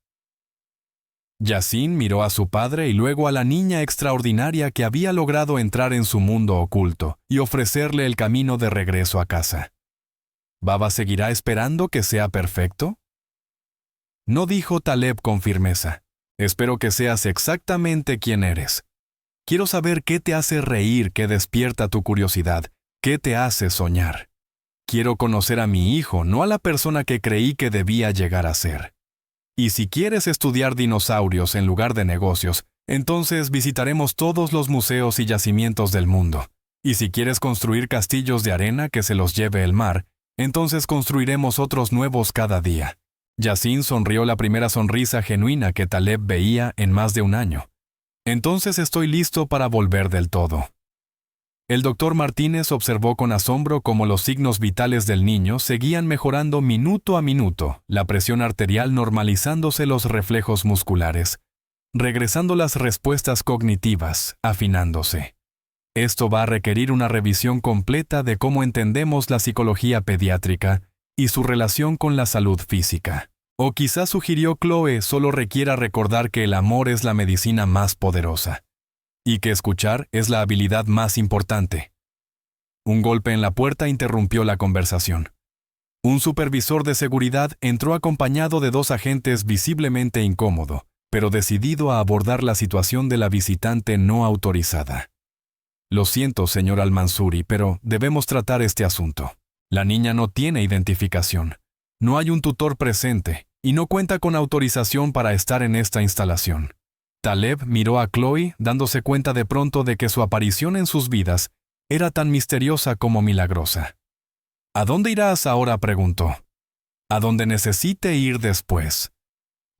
Yasin miró a su padre y luego a la niña extraordinaria que había logrado entrar en su mundo oculto y ofrecerle el camino de regreso a casa. ¿Baba seguirá esperando que sea perfecto? No, dijo Taleb con firmeza. Espero que seas exactamente quien eres. Quiero saber qué te hace reír, qué despierta tu curiosidad, qué te hace soñar. Quiero conocer a mi hijo, no a la persona que creí que debía llegar a ser. Y si quieres estudiar dinosaurios en lugar de negocios, entonces visitaremos todos los museos y yacimientos del mundo. Y si quieres construir castillos de arena que se los lleve el mar, entonces construiremos otros nuevos cada día. Yasin sonrió la primera sonrisa genuina que Taleb veía en más de un año. Entonces estoy listo para volver del todo. El doctor Martínez observó con asombro cómo los signos vitales del niño seguían mejorando minuto a minuto, la presión arterial normalizándose, los reflejos musculares, regresando las respuestas cognitivas, afinándose. Esto va a requerir una revisión completa de cómo entendemos la psicología pediátrica y su relación con la salud física. O quizás, sugirió Chloe, solo requiera recordar que el amor es la medicina más poderosa. Y que escuchar es la habilidad más importante. Un golpe en la puerta interrumpió la conversación. Un supervisor de seguridad entró acompañado de 2 agentes visiblemente incómodo, pero decidido a abordar la situación de la visitante no autorizada. Lo siento, señor Al-Mansuri, pero debemos tratar este asunto. La niña no tiene identificación. No hay un tutor presente y no cuenta con autorización para estar en esta instalación. Taleb miró a Chloe, dándose cuenta de pronto de que su aparición en sus vidas era tan misteriosa como milagrosa. ¿A dónde irás ahora?, preguntó. A donde necesite ir después,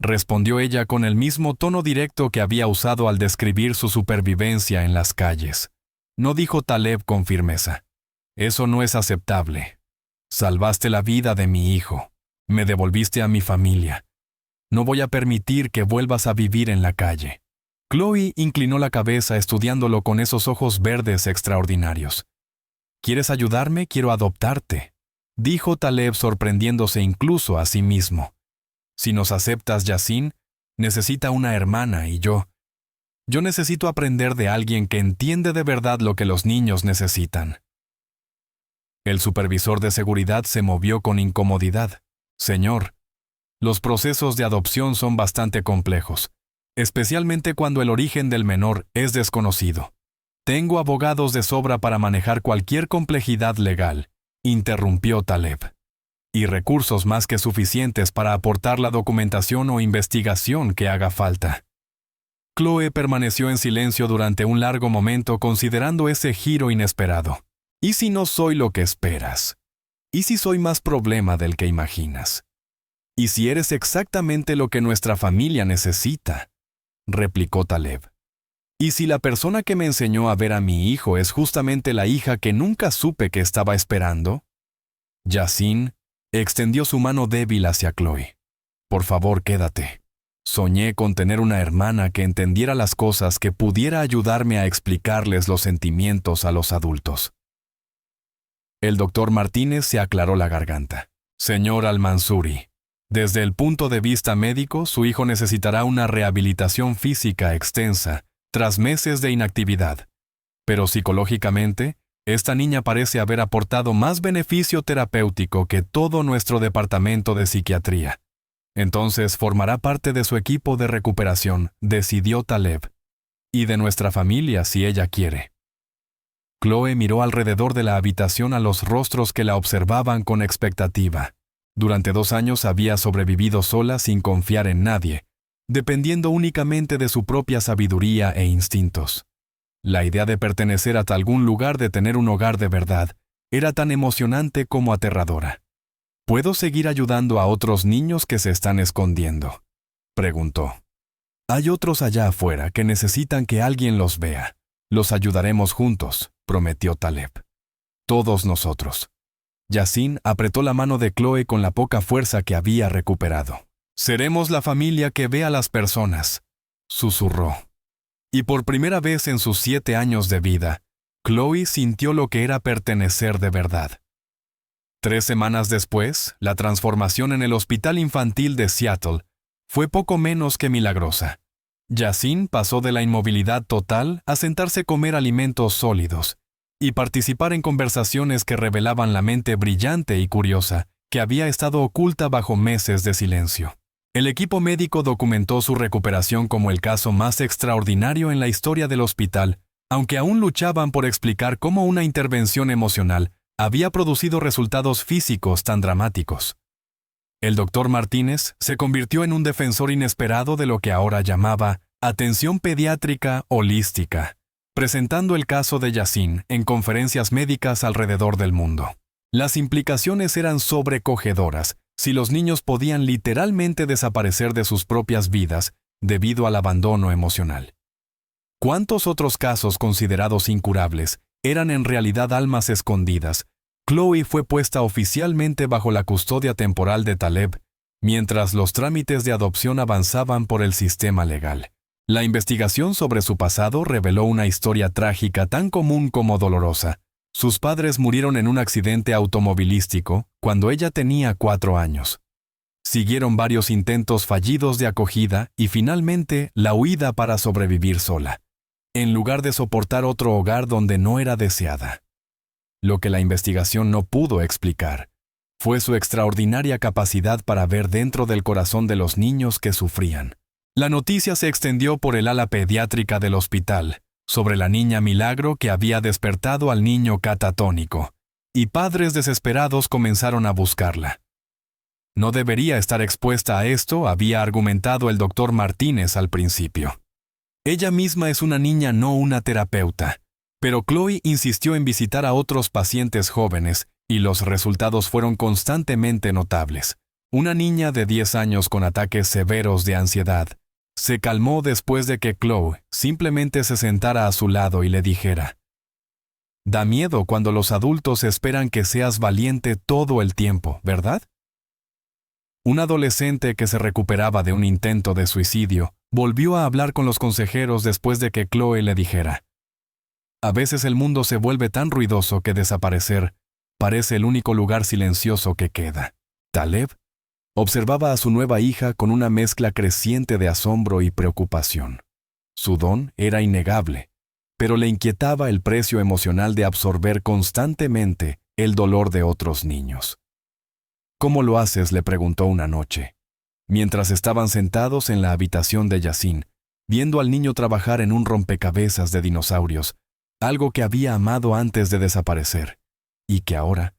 respondió ella con el mismo tono directo que había usado al describir su supervivencia en las calles. No, dijo Taleb con firmeza. Eso no es aceptable. Salvaste la vida de mi hijo. Me devolviste a mi familia. No voy a permitir que vuelvas a vivir en la calle. Chloe inclinó la cabeza estudiándolo con esos ojos verdes extraordinarios. ¿Quieres ayudarme? Quiero adoptarte, dijo Taleb, sorprendiéndose incluso a sí mismo. Si nos aceptas, Yasin, necesita una hermana y yo necesito aprender de alguien que entiende de verdad lo que los niños necesitan. El supervisor de seguridad se movió con incomodidad. Señor, los procesos de adopción son bastante complejos, especialmente cuando el origen del menor es desconocido. Tengo abogados de sobra para manejar cualquier complejidad legal, interrumpió Taleb, y recursos más que suficientes para aportar la documentación o investigación que haga falta. Chloe permaneció en silencio durante un largo momento considerando ese giro inesperado. ¿Y si no soy lo que esperas? ¿Y si soy más problema del que imaginas? ¿Y si eres exactamente lo que nuestra familia necesita?, replicó Taleb. ¿Y si la persona que me enseñó a ver a mi hijo es justamente la hija que nunca supe que estaba esperando? Yasin extendió su mano débil hacia Chloe. Por favor, quédate. Soñé con tener una hermana que entendiera las cosas, que pudiera ayudarme a explicarles los sentimientos a los adultos. El doctor Martínez se aclaró la garganta. Señor Al-Mansuri, desde el punto de vista médico, su hijo necesitará una rehabilitación física extensa tras meses de inactividad. Pero psicológicamente, esta niña parece haber aportado más beneficio terapéutico que todo nuestro departamento de psiquiatría. Entonces formará parte de su equipo de recuperación, decidió Taleb, y de nuestra familia si ella quiere. Chloe miró alrededor de la habitación a los rostros que la observaban con expectativa. Durante 2 años había sobrevivido sola sin confiar en nadie, dependiendo únicamente de su propia sabiduría e instintos. La idea de pertenecer a algún lugar, de tener un hogar de verdad, era tan emocionante como aterradora. ¿Puedo seguir ayudando a otros niños que se están escondiendo?, preguntó. Hay otros allá afuera que necesitan que alguien los vea. Los ayudaremos juntos, prometió Taleb. Todos nosotros. Yasin apretó la mano de Chloe con la poca fuerza que había recuperado. Seremos la familia que ve a las personas, susurró. Y por primera vez en sus 7 años de vida, Chloe sintió lo que era pertenecer de verdad. 3 semanas después, la transformación en el Hospital Infantil de Seattle fue poco menos que milagrosa. Yasin pasó de la inmovilidad total a sentarse a comer alimentos sólidos y participar en conversaciones que revelaban la mente brillante y curiosa que había estado oculta bajo meses de silencio. El equipo médico documentó su recuperación como el caso más extraordinario en la historia del hospital, aunque aún luchaban por explicar cómo una intervención emocional había producido resultados físicos tan dramáticos. El doctor Martínez se convirtió en un defensor inesperado de lo que ahora llamaba atención pediátrica holística, presentando el caso de Yasin en conferencias médicas alrededor del mundo. Las implicaciones eran sobrecogedoras si los niños podían literalmente desaparecer de sus propias vidas debido al abandono emocional. ¿Cuántos otros casos considerados incurables eran en realidad almas escondidas? Chloe fue puesta oficialmente bajo la custodia temporal de Taleb, mientras los trámites de adopción avanzaban por el sistema legal. La investigación sobre su pasado reveló una historia trágica tan común como dolorosa. Sus padres murieron en un accidente automovilístico cuando ella tenía 4 años. Siguieron varios intentos fallidos de acogida y finalmente la huida para sobrevivir sola, en lugar de soportar otro hogar donde no era deseada. Lo que la investigación no pudo explicar fue su extraordinaria capacidad para ver dentro del corazón de los niños que sufrían. La noticia se extendió por el ala pediátrica del hospital sobre la niña milagro que había despertado al niño catatónico, y padres desesperados comenzaron a buscarla. No debería estar expuesta a esto, había argumentado el doctor Martínez al principio. Ella misma es una niña, no una terapeuta. Pero Chloe insistió en visitar a otros pacientes jóvenes y los resultados fueron constantemente notables. Una niña de 10 años con ataques severos de ansiedad se calmó después de que Chloe simplemente se sentara a su lado y le dijera: «Da miedo cuando los adultos esperan que seas valiente todo el tiempo, ¿verdad?». Un adolescente que se recuperaba de un intento de suicidio volvió a hablar con los consejeros después de que Chloe le dijera: «A veces el mundo se vuelve tan ruidoso que desaparecer parece el único lugar silencioso que queda». Taleb observaba a su nueva hija con una mezcla creciente de asombro y preocupación. Su don era innegable, pero le inquietaba el precio emocional de absorber constantemente el dolor de otros niños. «¿Cómo lo haces?», le preguntó una noche, mientras estaban sentados en la habitación de Yasin, viendo al niño trabajar en un rompecabezas de dinosaurios, algo que había amado antes de desaparecer, y que ahora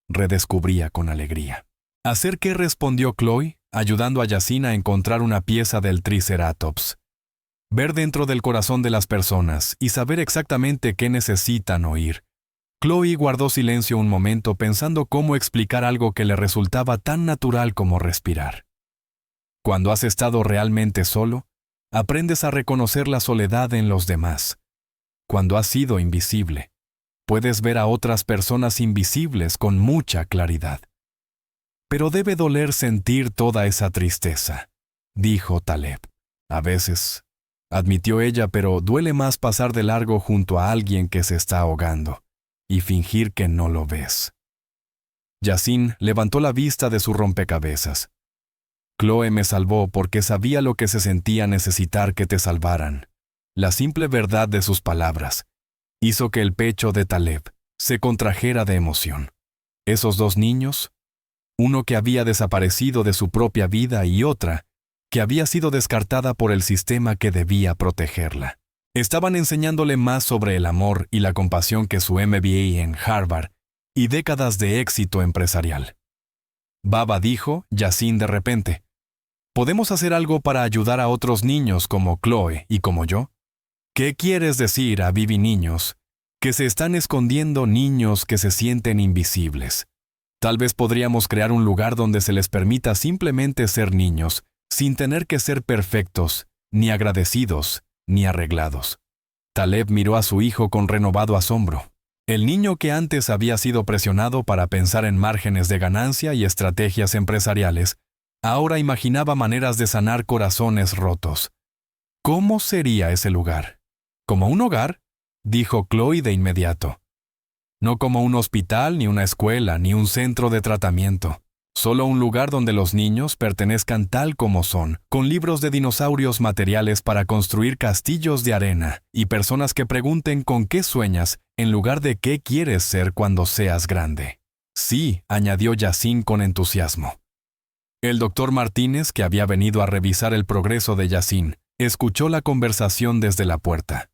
redescubría con alegría. ¿Hacer qué?, respondió Chloe, ayudando a Yasin a encontrar una pieza del Triceratops. Ver dentro del corazón de las personas y saber exactamente qué necesitan oír. Chloe guardó silencio un momento pensando cómo explicar algo que le resultaba tan natural como respirar. Cuando has estado realmente solo, aprendes a reconocer la soledad en los demás. Cuando has sido invisible, puedes ver a otras personas invisibles con mucha claridad. «Pero debe doler sentir toda esa tristeza», dijo Taleb. «A veces», admitió ella, «pero duele más pasar de largo junto a alguien que se está ahogando y fingir que no lo ves». Yasin levantó la vista de su rompecabezas. «Chloe me salvó porque sabía lo que se sentía necesitar que te salvaran». La simple verdad de sus palabras hizo que el pecho de Taleb se contrajera de emoción. Esos 2 niños, uno que había desaparecido de su propia vida y otra que había sido descartada por el sistema que debía protegerla. Estaban enseñándole más sobre el amor y la compasión que su MBA en Harvard y décadas de éxito empresarial. Baba dijo, Yasin de repente, ¿podemos hacer algo para ayudar a otros niños como Chloe y como yo? ¿Qué quieres decir a Vivi niños? Que se están escondiendo, niños que se sienten invisibles. Tal vez podríamos crear un lugar donde se les permita simplemente ser niños, sin tener que ser perfectos, ni agradecidos, ni arreglados. Taleb miró a su hijo con renovado asombro. El niño que antes había sido presionado para pensar en márgenes de ganancia y estrategias empresariales, ahora imaginaba maneras de sanar corazones rotos. ¿Cómo sería ese lugar? ¿Como un hogar?, dijo Chloe de inmediato. No como un hospital, ni una escuela, ni un centro de tratamiento. Solo un lugar donde los niños pertenezcan tal como son, con libros de dinosaurios materiales para construir castillos de arena y personas que pregunten con qué sueñas en lugar de qué quieres ser cuando seas grande. Sí, añadió Yasin con entusiasmo. El doctor Martínez, que había venido a revisar el progreso de Yasin, escuchó la conversación desde la puerta.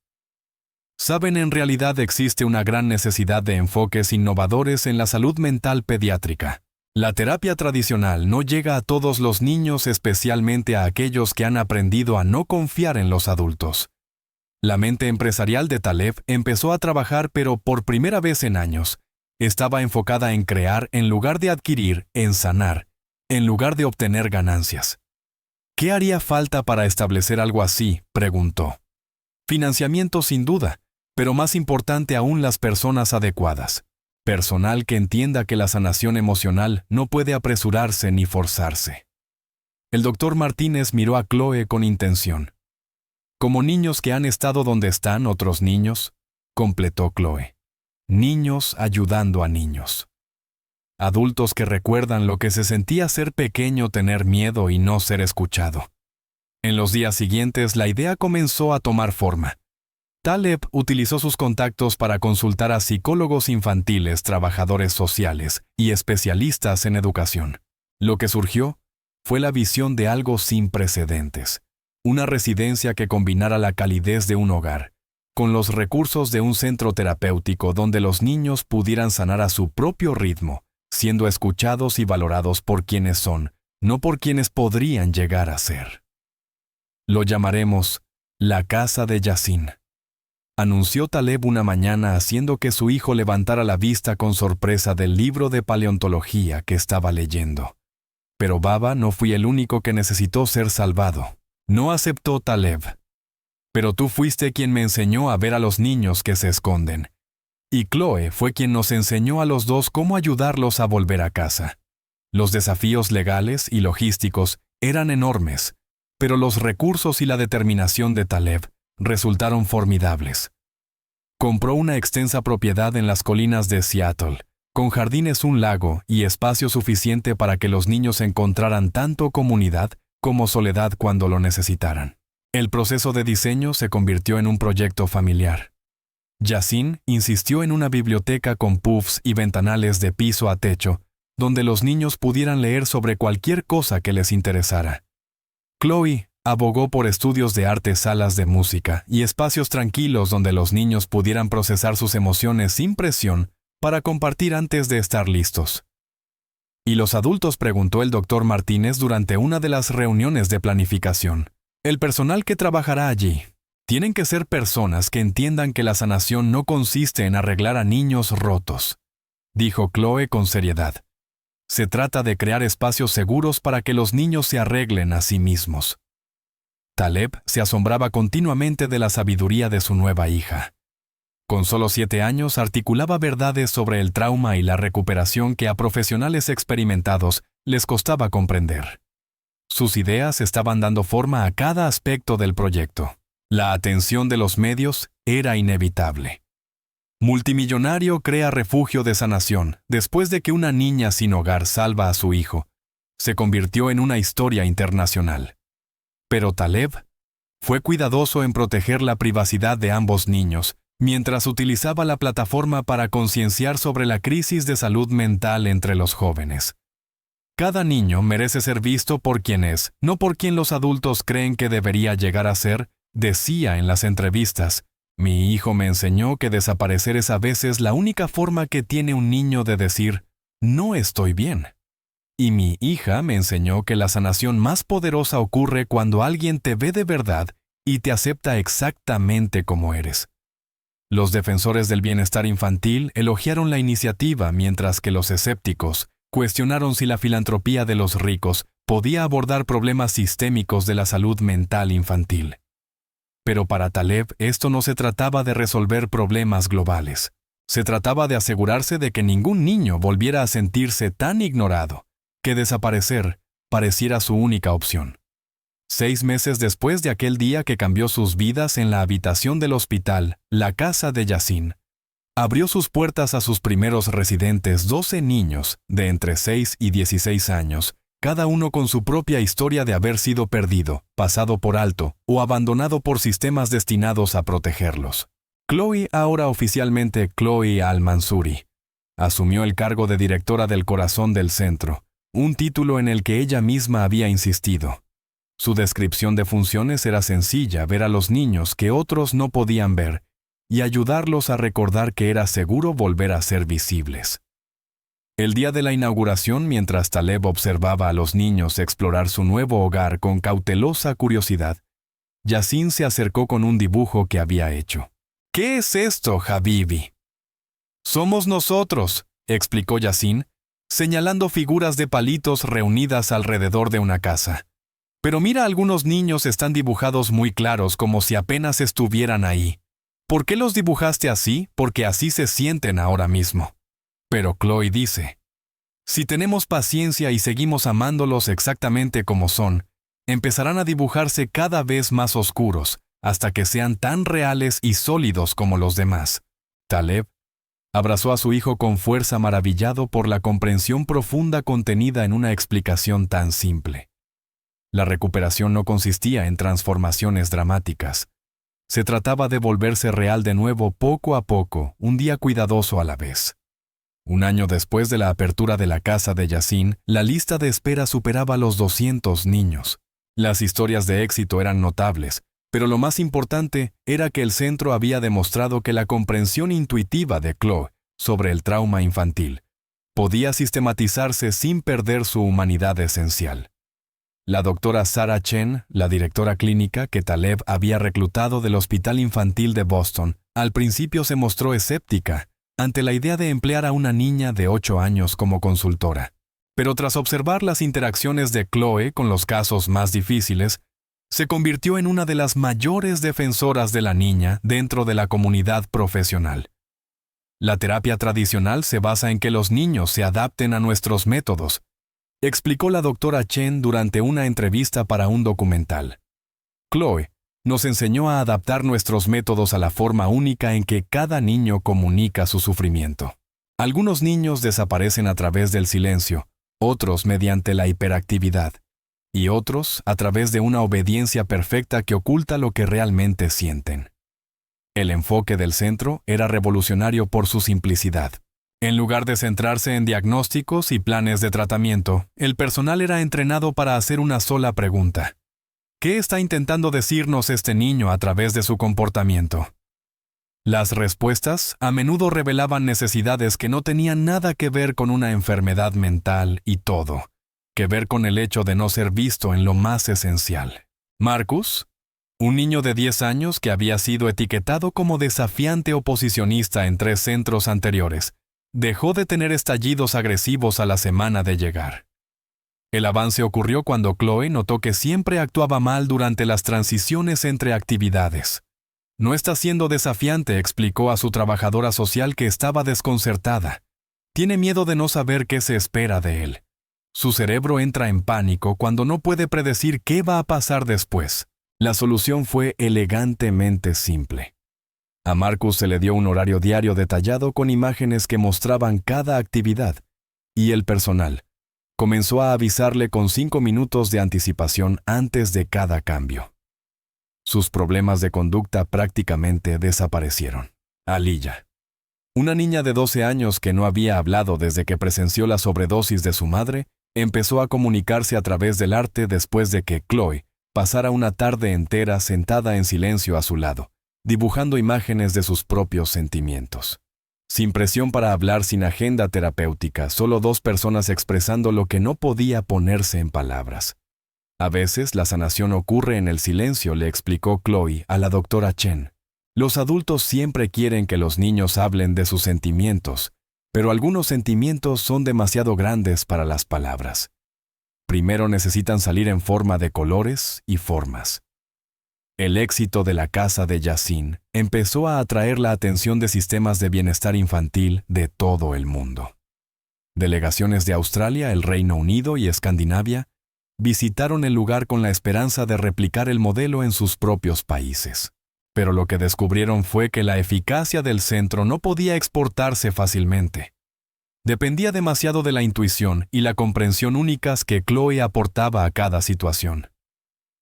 Saben, en realidad existe una gran necesidad de enfoques innovadores en la salud mental pediátrica. La terapia tradicional no llega a todos los niños, especialmente a aquellos que han aprendido a no confiar en los adultos. La mente empresarial de Taleb empezó a trabajar, pero por primera vez en años. Estaba enfocada en crear en lugar de adquirir, en sanar, en lugar de obtener ganancias. ¿Qué haría falta para establecer algo así?, preguntó. Financiamiento sin duda, pero más importante aún las personas adecuadas. Personal que entienda que la sanación emocional no puede apresurarse ni forzarse. El doctor Martínez miró a Chloe con intención. Como niños que han estado donde están otros niños, completó Chloe. Niños ayudando a niños. Adultos que recuerdan lo que se sentía ser pequeño, tener miedo y no ser escuchado. En los días siguientes la idea comenzó a tomar forma. Taleb utilizó sus contactos para consultar a psicólogos infantiles, trabajadores sociales y especialistas en educación. Lo que surgió fue la visión de algo sin precedentes. Una residencia que combinara la calidez de un hogar con los recursos de un centro terapéutico donde los niños pudieran sanar a su propio ritmo, siendo escuchados y valorados por quienes son, no por quienes podrían llegar a ser. Lo llamaremos la Casa de Yasin, anunció Taleb una mañana, haciendo que su hijo levantara la vista con sorpresa del libro de paleontología que estaba leyendo. Pero Baba no fue el único que necesitó ser salvado. No aceptó Taleb. Pero tú fuiste quien me enseñó a ver a los niños que se esconden. Y Chloe fue quien nos enseñó a los dos cómo ayudarlos a volver a casa. Los desafíos legales y logísticos eran enormes, pero los recursos y la determinación de Taleb resultaron formidables. Compró una extensa propiedad en las colinas de Seattle, con jardines, un lago y espacio suficiente para que los niños encontraran tanto comunidad como soledad cuando lo necesitaran. El proceso de diseño se convirtió en un proyecto familiar. Yasin insistió en una biblioteca con puffs y ventanales de piso a techo, donde los niños pudieran leer sobre cualquier cosa que les interesara. Chloe abogó por estudios de arte, salas de música y espacios tranquilos donde los niños pudieran procesar sus emociones sin presión para compartir antes de estar listos. ¿Y los adultos?, preguntó el doctor Martínez durante una de las reuniones de planificación. El personal que trabajará allí. Tienen que ser personas que entiendan que la sanación no consiste en arreglar a niños rotos, dijo Chloe con seriedad. Se trata de crear espacios seguros para que los niños se arreglen a sí mismos. Taleb se asombraba continuamente de la sabiduría de su nueva hija. Con solo 7 años articulaba verdades sobre el trauma y la recuperación que a profesionales experimentados les costaba comprender. Sus ideas estaban dando forma a cada aspecto del proyecto. La atención de los medios era inevitable. Multimillonario crea refugio de sanación después de que una niña sin hogar salva a su hijo. Se convirtió en una historia internacional. Pero Taleb fue cuidadoso en proteger la privacidad de ambos niños, mientras utilizaba la plataforma para concienciar sobre la crisis de salud mental entre los jóvenes. Cada niño merece ser visto por quien es, no por quien los adultos creen que debería llegar a ser, decía en las entrevistas. Mi hijo me enseñó que desaparecer es a veces la única forma que tiene un niño de decir, no estoy bien. Y mi hija me enseñó que la sanación más poderosa ocurre cuando alguien te ve de verdad y te acepta exactamente como eres. Los defensores del bienestar infantil elogiaron la iniciativa, mientras que los escépticos cuestionaron si la filantropía de los ricos podía abordar problemas sistémicos de la salud mental infantil. Pero para Taleb esto no se trataba de resolver problemas globales. Se trataba de asegurarse de que ningún niño volviera a sentirse tan ignorado que desaparecer pareciera su única opción. 6 meses después de aquel día que cambió sus vidas en la habitación del hospital, la casa de Yasin abrió sus puertas a sus primeros residentes, 12 niños de entre 6 y 16 años, cada uno con su propia historia de haber sido perdido, pasado por alto o abandonado por sistemas destinados a protegerlos. Chloe, ahora oficialmente Chloe Al-Mansouri, asumió el cargo de directora del corazón del centro, un título en el que ella misma había insistido. Su descripción de funciones era sencilla: ver a los niños que otros no podían ver y ayudarlos a recordar que era seguro volver a ser visibles. El día de la inauguración, mientras Taleb observaba a los niños explorar su nuevo hogar con cautelosa curiosidad, Yasin se acercó con un dibujo que había hecho. «¿Qué es esto, Habibi?» «Somos nosotros», explicó Yasin, señalando figuras de palitos reunidas alrededor de una casa. «Pero mira, algunos niños están dibujados muy claros, como si apenas estuvieran ahí. ¿Por qué los dibujaste así? Porque así se sienten ahora mismo». Pero Chloe dice, si tenemos paciencia y seguimos amándolos exactamente como son, empezarán a dibujarse cada vez más oscuros, hasta que sean tan reales y sólidos como los demás. Taleb abrazó a su hijo con fuerza, maravillado por la comprensión profunda contenida en una explicación tan simple. La recuperación no consistía en transformaciones dramáticas. Se trataba de volverse real de nuevo poco a poco, un día cuidadoso a la vez. Un año después de la apertura de la casa de Yasin, la lista de espera superaba los 200 niños. Las historias de éxito eran notables, pero lo más importante era que el centro había demostrado que la comprensión intuitiva de Chloe sobre el trauma infantil podía sistematizarse sin perder su humanidad esencial. La doctora Sarah Chen, la directora clínica que Taleb había reclutado del Hospital Infantil de Boston, al principio se mostró escéptica ante la idea de emplear a una niña de 8 años como consultora. Pero tras observar las interacciones de Chloe con los casos más difíciles, se convirtió en una de las mayores defensoras de la niña dentro de la comunidad profesional. La terapia tradicional se basa en que los niños se adapten a nuestros métodos, explicó la doctora Chen durante una entrevista para un documental. Chloe nos enseñó a adaptar nuestros métodos a la forma única en que cada niño comunica su sufrimiento. Algunos niños desaparecen a través del silencio, otros mediante la hiperactividad, y otros a través de una obediencia perfecta que oculta lo que realmente sienten. El enfoque del centro era revolucionario por su simplicidad. En lugar de centrarse en diagnósticos y planes de tratamiento, el personal era entrenado para hacer una sola pregunta. ¿Qué está intentando decirnos este niño a través de su comportamiento? Las respuestas a menudo revelaban necesidades que no tenían nada que ver con una enfermedad mental y todo que ver con el hecho de no ser visto en lo más esencial. Marcus, un niño de 10 años que había sido etiquetado como desafiante oposicionista en 3 centros anteriores, dejó de tener estallidos agresivos a la semana de llegar. El avance ocurrió cuando Chloe notó que siempre actuaba mal durante las transiciones entre actividades. No está siendo desafiante, explicó a su trabajadora social, que estaba desconcertada. Tiene miedo de no saber qué se espera de él. Su cerebro entra en pánico cuando no puede predecir qué va a pasar después. La solución fue elegantemente simple. A Marcus se le dio un horario diario detallado con imágenes que mostraban cada actividad, y el personal comenzó a avisarle con 5 minutos de anticipación antes de cada cambio. Sus problemas de conducta prácticamente desaparecieron. Aliyah, una niña de 12 años que no había hablado desde que presenció la sobredosis de su madre, empezó a comunicarse a través del arte después de que Chloe pasara una tarde entera sentada en silencio a su lado, dibujando imágenes de sus propios sentimientos. Sin presión para hablar, sin agenda terapéutica, solo dos personas expresando lo que no podía ponerse en palabras. A veces la sanación ocurre en el silencio, le explicó Chloe a la doctora Chen. Los adultos siempre quieren que los niños hablen de sus sentimientos, pero algunos sentimientos son demasiado grandes para las palabras. Primero necesitan salir en forma de colores y formas. El éxito de la casa de Yasin empezó a atraer la atención de sistemas de bienestar infantil de todo el mundo. Delegaciones de Australia, el Reino Unido y Escandinavia visitaron el lugar con la esperanza de replicar el modelo en sus propios países. Pero lo que descubrieron fue que la eficacia del centro no podía exportarse fácilmente. Dependía demasiado de la intuición y la comprensión únicas que Chloe aportaba a cada situación.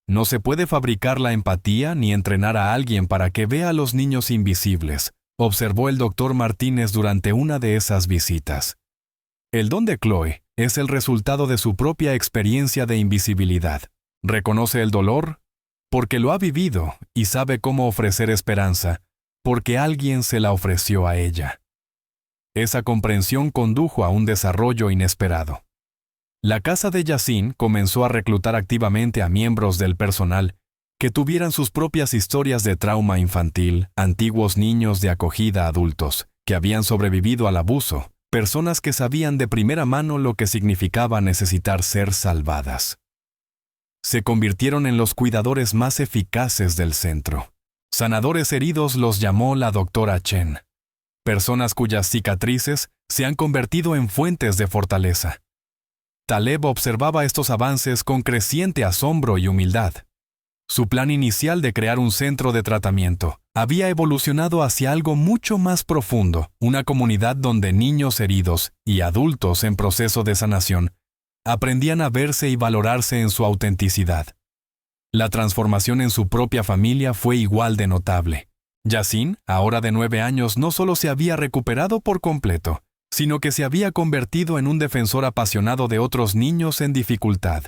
No se puede fabricar la empatía ni entrenar a alguien para que vea a los niños invisibles, observó el doctor Martínez durante una de esas visitas. El don de Chloe es el resultado de su propia experiencia de invisibilidad. Reconoce el dolor porque lo ha vivido y sabe cómo ofrecer esperanza porque alguien se la ofreció a ella. Esa comprensión condujo a un desarrollo inesperado. La casa de Yasin comenzó a reclutar activamente a miembros del personal que tuvieran sus propias historias de trauma infantil, antiguos niños de acogida adultos que habían sobrevivido al abuso, personas que sabían de primera mano lo que significaba necesitar ser salvadas. Se convirtieron en los cuidadores más eficaces del centro. Sanadores heridos los llamó la doctora Chen. Personas cuyas cicatrices se han convertido en fuentes de fortaleza. Taleb observaba estos avances con creciente asombro y humildad. Su plan inicial de crear un centro de tratamiento había evolucionado hacia algo mucho más profundo, una comunidad donde niños heridos y adultos en proceso de sanación aprendían a verse y valorarse en su autenticidad. La transformación en su propia familia fue igual de notable. Yasin, ahora de 9 años, no solo se había recuperado por completo, sino que se había convertido en un defensor apasionado de otros niños en dificultad.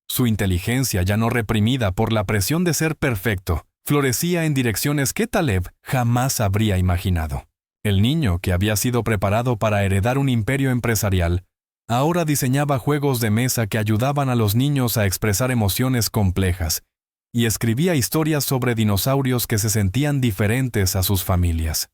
Su inteligencia, ya no reprimida por la presión de ser perfecto, florecía en direcciones que Taleb jamás habría imaginado. El niño, que había sido preparado para heredar un imperio empresarial, ahora diseñaba juegos de mesa que ayudaban a los niños a expresar emociones complejas y escribía historias sobre dinosaurios que se sentían diferentes a sus familias.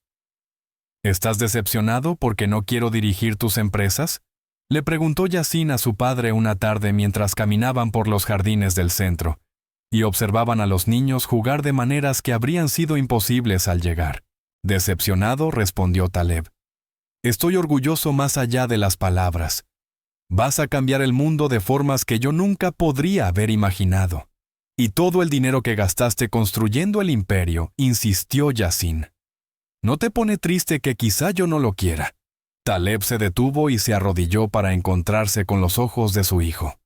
¿Estás decepcionado porque no quiero dirigir tus empresas?, le preguntó Yasin a su padre una tarde mientras caminaban por los jardines del centro y observaban a los niños jugar de maneras que habrían sido imposibles al llegar. Decepcionado, respondió Taleb. Estoy orgulloso más allá de las palabras. Vas a cambiar el mundo de formas que yo nunca podría haber imaginado. Y todo el dinero que gastaste construyendo el imperio, insistió Yasin. ¿No te pone triste que quizá yo no lo quiera? Taleb se detuvo y se arrodilló para encontrarse con los ojos de su hijo.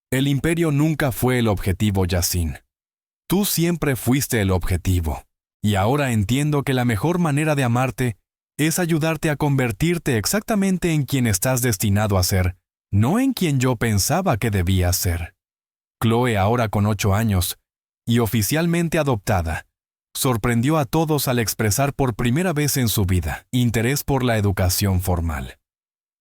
El imperio nunca fue el objetivo, Yasin. Tú siempre fuiste el objetivo. Y ahora entiendo que la mejor manera de amarte es ayudarte a convertirte exactamente en quien estás destinado a ser, no en quien yo pensaba que debías ser. Chloe, ahora con 8 años, y oficialmente adoptada, sorprendió a todos al expresar por primera vez en su vida interés por la educación formal.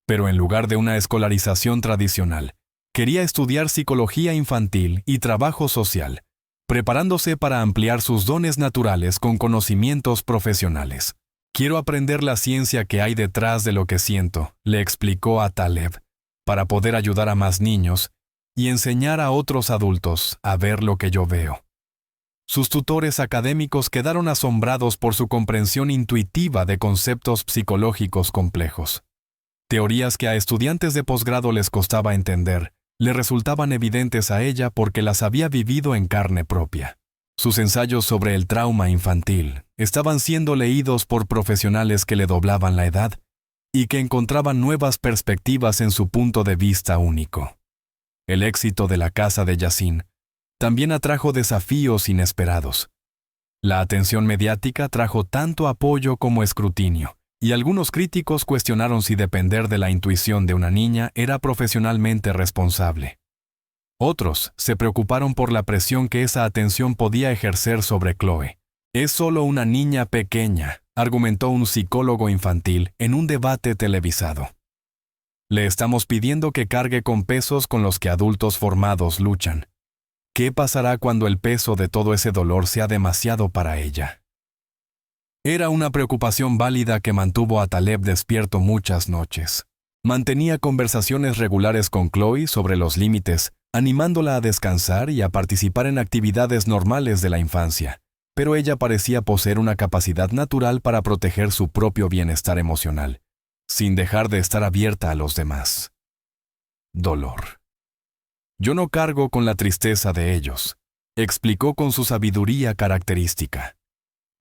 Pero en lugar de una escolarización tradicional, quería estudiar psicología infantil y trabajo social, preparándose para ampliar sus dones naturales con conocimientos profesionales. Quiero aprender la ciencia que hay detrás de lo que siento, le explicó a Taleb, para poder ayudar a más niños y enseñar a otros adultos a ver lo que yo veo. Sus tutores académicos quedaron asombrados por su comprensión intuitiva de conceptos psicológicos complejos. Teorías que a estudiantes de posgrado les costaba entender, le resultaban evidentes a ella porque las había vivido en carne propia. Sus ensayos sobre el trauma infantil estaban siendo leídos por profesionales que le doblaban la edad y que encontraban nuevas perspectivas en su punto de vista único. El éxito de la casa de Yasin también atrajo desafíos inesperados. La atención mediática trajo tanto apoyo como escrutinio, y algunos críticos cuestionaron si depender de la intuición de una niña era profesionalmente responsable. Otros se preocuparon por la presión que esa atención podía ejercer sobre Chloe. «Es solo una niña pequeña», argumentó un psicólogo infantil en un debate televisado. «Le estamos pidiendo que cargue con pesos con los que adultos formados luchan. ¿Qué pasará cuando el peso de todo ese dolor sea demasiado para ella?». Era una preocupación válida que mantuvo a Taleb despierto muchas noches. Mantenía conversaciones regulares con Chloe sobre los límites, animándola a descansar y a participar en actividades normales de la infancia, pero ella parecía poseer una capacidad natural para proteger su propio bienestar emocional, sin dejar de estar abierta a los demás. Dolor. «Yo no cargo con la tristeza de ellos», explicó con su sabiduría característica.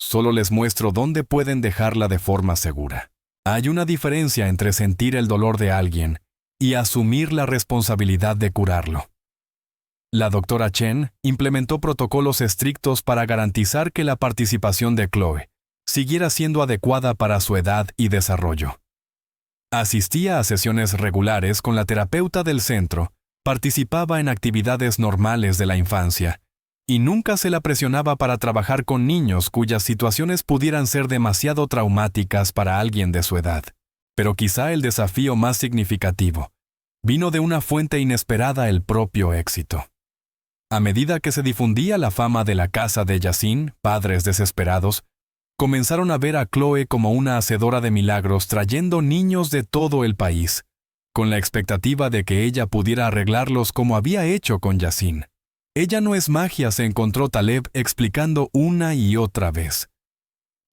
«Solo les muestro dónde pueden dejarla de forma segura». Hay una diferencia entre sentir el dolor de alguien y asumir la responsabilidad de curarlo. La doctora Chen implementó protocolos estrictos para garantizar que la participación de Chloe siguiera siendo adecuada para su edad y desarrollo. Asistía a sesiones regulares con la terapeuta del centro, participaba en actividades normales de la infancia, y nunca se la presionaba para trabajar con niños cuyas situaciones pudieran ser demasiado traumáticas para alguien de su edad. Pero quizá el desafío más significativo vino de una fuente inesperada: el propio éxito. A medida que se difundía la fama de la casa de Yasin, padres desesperados comenzaron a ver a Chloe como una hacedora de milagros trayendo niños de todo el país, con la expectativa de que ella pudiera arreglarlos como había hecho con Yasin. «Ella no es magia», se encontró Taleb explicando una y otra vez.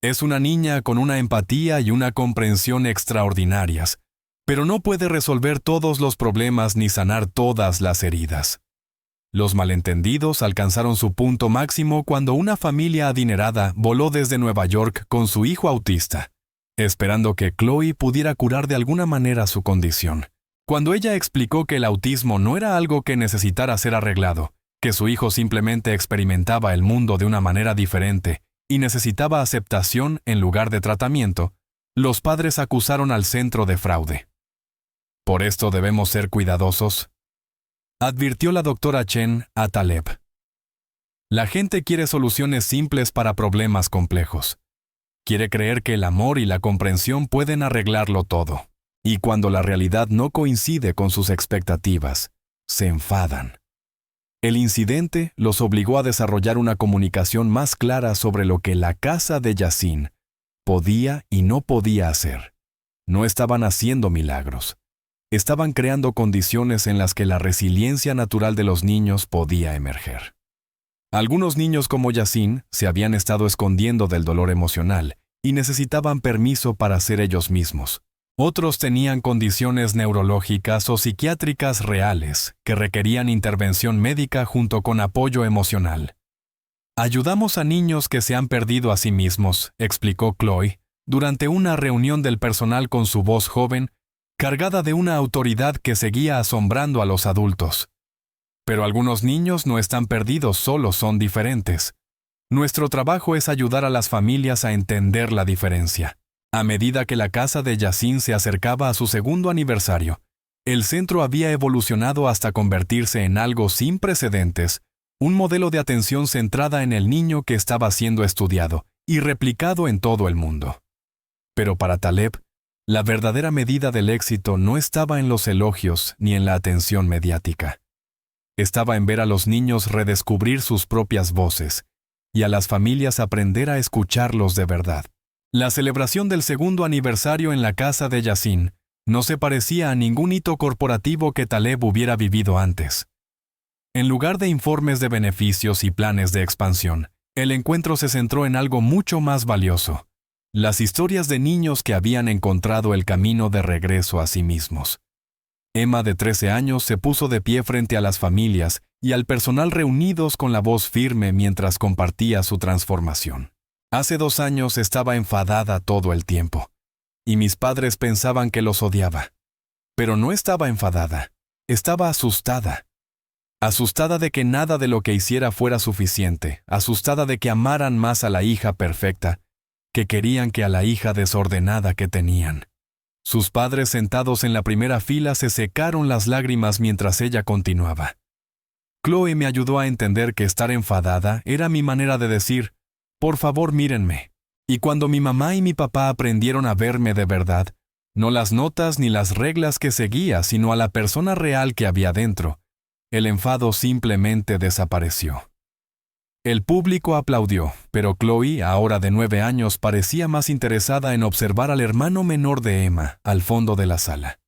«Es una niña con una empatía y una comprensión extraordinarias, pero no puede resolver todos los problemas ni sanar todas las heridas». Los malentendidos alcanzaron su punto máximo cuando una familia adinerada voló desde Nueva York con su hijo autista, esperando que Chloe pudiera curar de alguna manera su condición. Cuando ella explicó que el autismo no era algo que necesitara ser arreglado, que su hijo simplemente experimentaba el mundo de una manera diferente y necesitaba aceptación en lugar de tratamiento, los padres acusaron al centro de fraude. «Por esto debemos ser cuidadosos», advirtió la doctora Chen a Taleb. «La gente quiere soluciones simples para problemas complejos. Quiere creer que el amor y la comprensión pueden arreglarlo todo. Y cuando la realidad no coincide con sus expectativas, se enfadan». El incidente los obligó a desarrollar una comunicación más clara sobre lo que la casa de Yasin podía y no podía hacer. No estaban haciendo milagros. Estaban creando condiciones en las que la resiliencia natural de los niños podía emerger. Algunos niños como Yasin se habían estado escondiendo del dolor emocional y necesitaban permiso para ser ellos mismos. Otros tenían condiciones neurológicas o psiquiátricas reales que requerían intervención médica junto con apoyo emocional. «Ayudamos a niños que se han perdido a sí mismos», explicó Chloe, durante una reunión del personal con su voz joven, cargada de una autoridad que seguía asombrando a los adultos. «Pero algunos niños no están perdidos, solo son diferentes. Nuestro trabajo es ayudar a las familias a entender la diferencia». A medida que la casa de Yasin se acercaba a su segundo aniversario, el centro había evolucionado hasta convertirse en algo sin precedentes, un modelo de atención centrada en el niño que estaba siendo estudiado y replicado en todo el mundo. Pero para Taleb, la verdadera medida del éxito no estaba en los elogios ni en la atención mediática. Estaba en ver a los niños redescubrir sus propias voces y a las familias aprender a escucharlos de verdad. La celebración del segundo aniversario en la casa de Yasin no se parecía a ningún hito corporativo que Taleb hubiera vivido antes. En lugar de informes de beneficios y planes de expansión, el encuentro se centró en algo mucho más valioso: las historias de niños que habían encontrado el camino de regreso a sí mismos. Emma, de 13 años, se puso de pie frente a las familias y al personal reunidos con la voz firme mientras compartía su transformación. «Hace 2 años estaba enfadada todo el tiempo, y mis padres pensaban que los odiaba. Pero no estaba enfadada, estaba asustada. Asustada de que nada de lo que hiciera fuera suficiente, asustada de que amaran más a la hija perfecta que querían que a la hija desordenada que tenían. Sus padres sentados en la primera fila se secaron las lágrimas mientras ella continuaba. Chloe me ayudó a entender que estar enfadada era mi manera de decir, por favor mírenme. Y cuando mi mamá y mi papá aprendieron a verme de verdad, no las notas ni las reglas que seguía, sino a la persona real que había dentro, el enfado simplemente desapareció. El público aplaudió, pero Chloe, ahora de 9 años, parecía más interesada en observar al hermano menor de Emma, al fondo de la sala.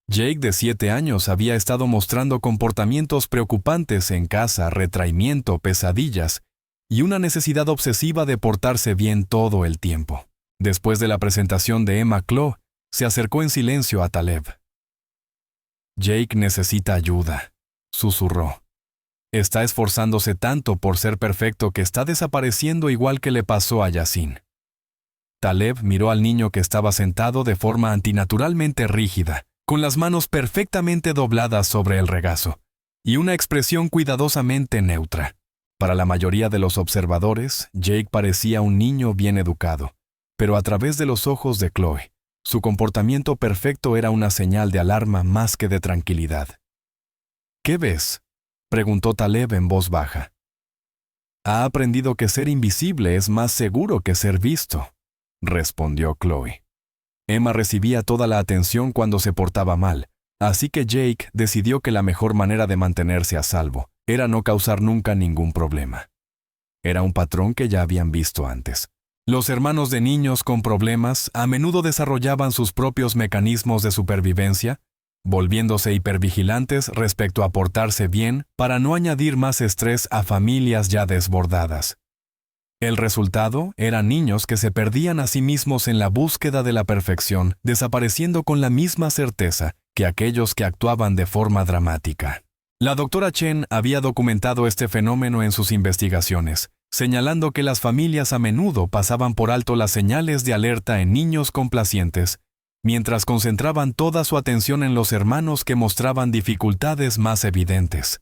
Jake, de 7 años, había estado mostrando comportamientos preocupantes en casa, retraimiento, pesadillas, y una necesidad obsesiva de portarse bien todo el tiempo. Después de la presentación de Emma, Chloe se acercó en silencio a Taleb. Jake necesita ayuda, susurró. Está esforzándose tanto por ser perfecto que está desapareciendo igual que le pasó a Yasin. Taleb miró al niño que estaba sentado de forma antinaturalmente rígida, con las manos perfectamente dobladas sobre el regazo, y una expresión cuidadosamente neutra. Para la mayoría de los observadores, Jake parecía un niño bien educado, pero a través de los ojos de Chloe, su comportamiento perfecto era una señal de alarma más que de tranquilidad. ¿Qué ves?, preguntó Taleb en voz baja. Ha aprendido que ser invisible es más seguro que ser visto, respondió Chloe. Emma recibía toda la atención cuando se portaba mal, así que Jake decidió que la mejor manera de mantenerse a salvo era no causar nunca ningún problema. Era un patrón que ya habían visto antes. Los hermanos de niños con problemas a menudo desarrollaban sus propios mecanismos de supervivencia, volviéndose hipervigilantes respecto a portarse bien para no añadir más estrés a familias ya desbordadas. El resultado eran niños que se perdían a sí mismos en la búsqueda de la perfección, desapareciendo con la misma certeza que aquellos que actuaban de forma dramática. La doctora Chen había documentado este fenómeno en sus investigaciones, señalando que las familias a menudo pasaban por alto las señales de alerta en niños complacientes, mientras concentraban toda su atención en los hermanos que mostraban dificultades más evidentes.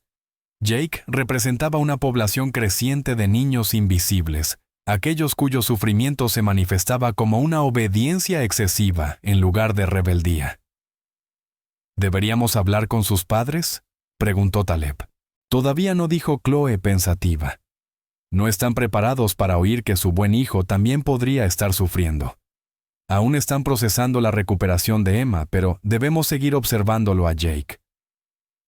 Jake representaba una población creciente de niños invisibles, aquellos cuyo sufrimiento se manifestaba como una obediencia excesiva en lugar de rebeldía. ¿Deberíamos hablar con sus padres?, preguntó Taleb. Todavía no, dijo Chloe pensativa. No están preparados para oír que su buen hijo también podría estar sufriendo. Aún están procesando la recuperación de Emma, pero debemos seguir observándolo a Jake.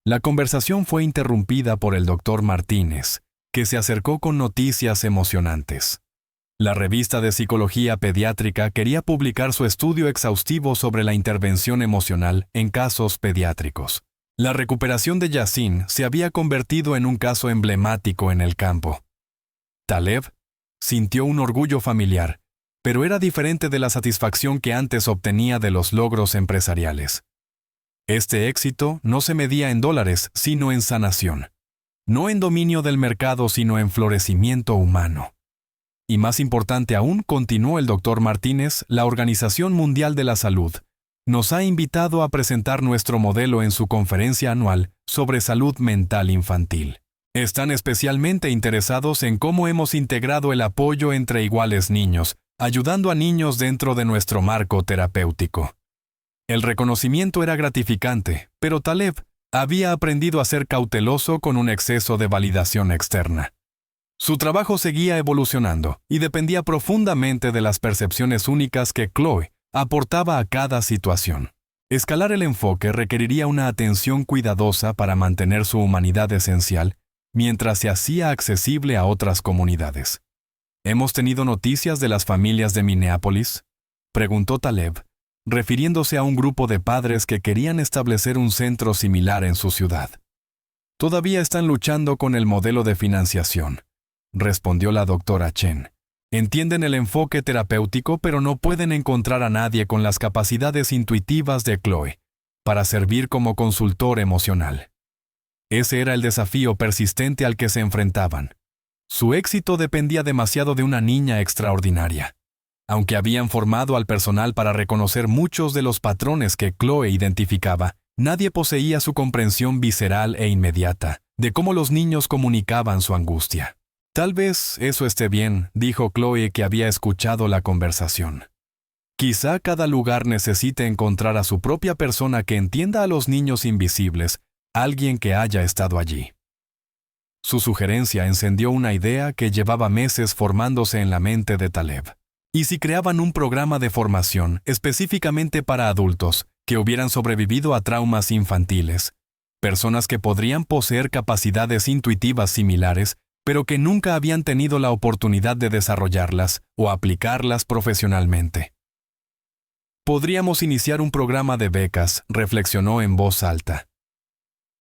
La conversación fue interrumpida por el Dr. Martínez, que se acercó con noticias emocionantes. La revista de psicología pediátrica quería publicar su estudio exhaustivo sobre la intervención emocional en casos pediátricos. La recuperación de Yasin se había convertido en un caso emblemático en el campo. Taleb sintió un orgullo familiar, pero era diferente de la satisfacción que antes obtenía de los logros empresariales. Este éxito no se medía en dólares, sino en sanación. No en dominio del mercado, sino en florecimiento humano. Y más importante aún, continuó el Dr. Martínez, la Organización Mundial de la Salud nos ha invitado a presentar nuestro modelo en su conferencia anual sobre salud mental infantil. Están especialmente interesados en cómo hemos integrado el apoyo entre iguales niños, ayudando a niños dentro de nuestro marco terapéutico. El reconocimiento era gratificante, pero Taleb había aprendido a ser cauteloso con un exceso de validación externa. Su trabajo seguía evolucionando y dependía profundamente de las percepciones únicas que Chloe aportaba a cada situación. Escalar el enfoque requeriría una atención cuidadosa para mantener su humanidad esencial, mientras se hacía accesible a otras comunidades. ¿Hemos tenido noticias de las familias de Minneapolis?, preguntó Taleb, refiriéndose a un grupo de padres que querían establecer un centro similar en su ciudad. Todavía están luchando con el modelo de financiación, respondió la doctora Chen. Entienden el enfoque terapéutico, pero no pueden encontrar a nadie con las capacidades intuitivas de Chloe para servir como consultor emocional. Ese era el desafío persistente al que se enfrentaban. Su éxito dependía demasiado de una niña extraordinaria. Aunque habían formado al personal para reconocer muchos de los patrones que Chloe identificaba, nadie poseía su comprensión visceral e inmediata de cómo los niños comunicaban su angustia. Tal vez eso esté bien, dijo Chloe, que había escuchado la conversación. Quizá cada lugar necesite encontrar a su propia persona que entienda a los niños invisibles, alguien que haya estado allí. Su sugerencia encendió una idea que llevaba meses formándose en la mente de Taleb. ¿Y si creaban un programa de formación específicamente para adultos que hubieran sobrevivido a traumas infantiles? Personas que podrían poseer capacidades intuitivas similares, pero que nunca habían tenido la oportunidad de desarrollarlas o aplicarlas profesionalmente. Podríamos iniciar un programa de becas, reflexionó en voz alta.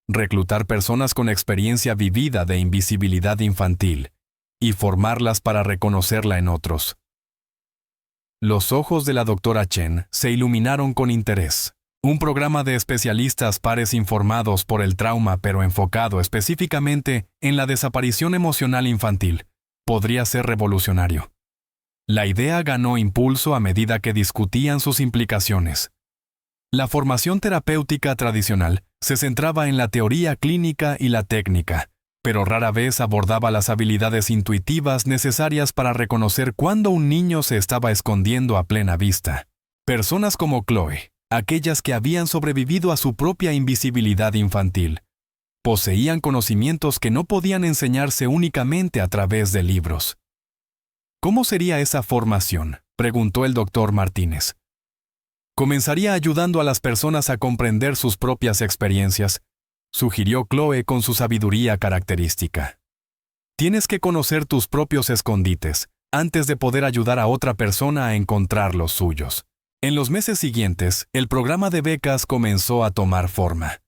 Reclutar personas con experiencia vivida de invisibilidad infantil y formarlas para reconocerla en otros. Los ojos de la doctora Chen se iluminaron con interés. Un programa de especialistas pares informados por el trauma, pero enfocado específicamente en la desaparición emocional infantil, podría ser revolucionario. La idea ganó impulso a medida que discutían sus implicaciones. La formación terapéutica tradicional se centraba en la teoría clínica y la técnica, pero rara vez abordaba las habilidades intuitivas necesarias para reconocer cuándo un niño se estaba escondiendo a plena vista. Personas como Chloe, aquellas que habían sobrevivido a su propia invisibilidad infantil, poseían conocimientos que no podían enseñarse únicamente a través de libros. ¿Cómo sería esa formación?, preguntó el doctor Martínez. Comenzaría ayudando a las personas a comprender sus propias experiencias, sugirió Chloe con su sabiduría característica. Tienes que conocer tus propios escondites antes de poder ayudar a otra persona a encontrar los suyos. En los meses siguientes, el programa de becas comenzó a tomar forma.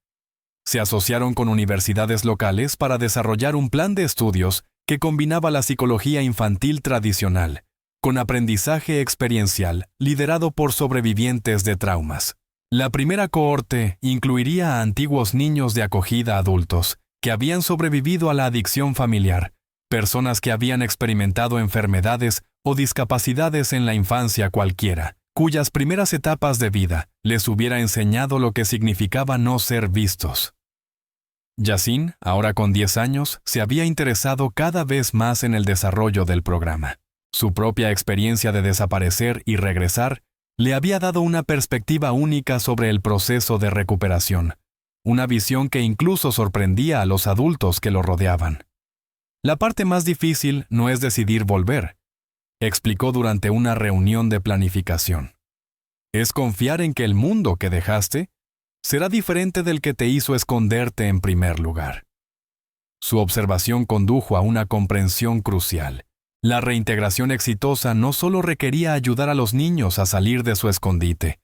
Se asociaron con universidades locales para desarrollar un plan de estudios que combinaba la psicología infantil tradicional con aprendizaje experiencial liderado por sobrevivientes de traumas. La primera cohorte incluiría a antiguos niños de acogida adultos que habían sobrevivido a la adicción familiar, personas que habían experimentado enfermedades o discapacidades en la infancia cualquiera, cuyas primeras etapas de vida les hubiera enseñado lo que significaba no ser vistos. Yasin, ahora con 10 años, se había interesado cada vez más en el desarrollo del programa. Su propia experiencia de desaparecer y regresar le había dado una perspectiva única sobre el proceso de recuperación, una visión que incluso sorprendía a los adultos que lo rodeaban. La parte más difícil no es decidir volver, explicó durante una reunión de planificación. Es confiar en que el mundo que dejaste será diferente del que te hizo esconderte en primer lugar. Su observación condujo a una comprensión crucial. La reintegración exitosa no solo requería ayudar a los niños a salir de su escondite,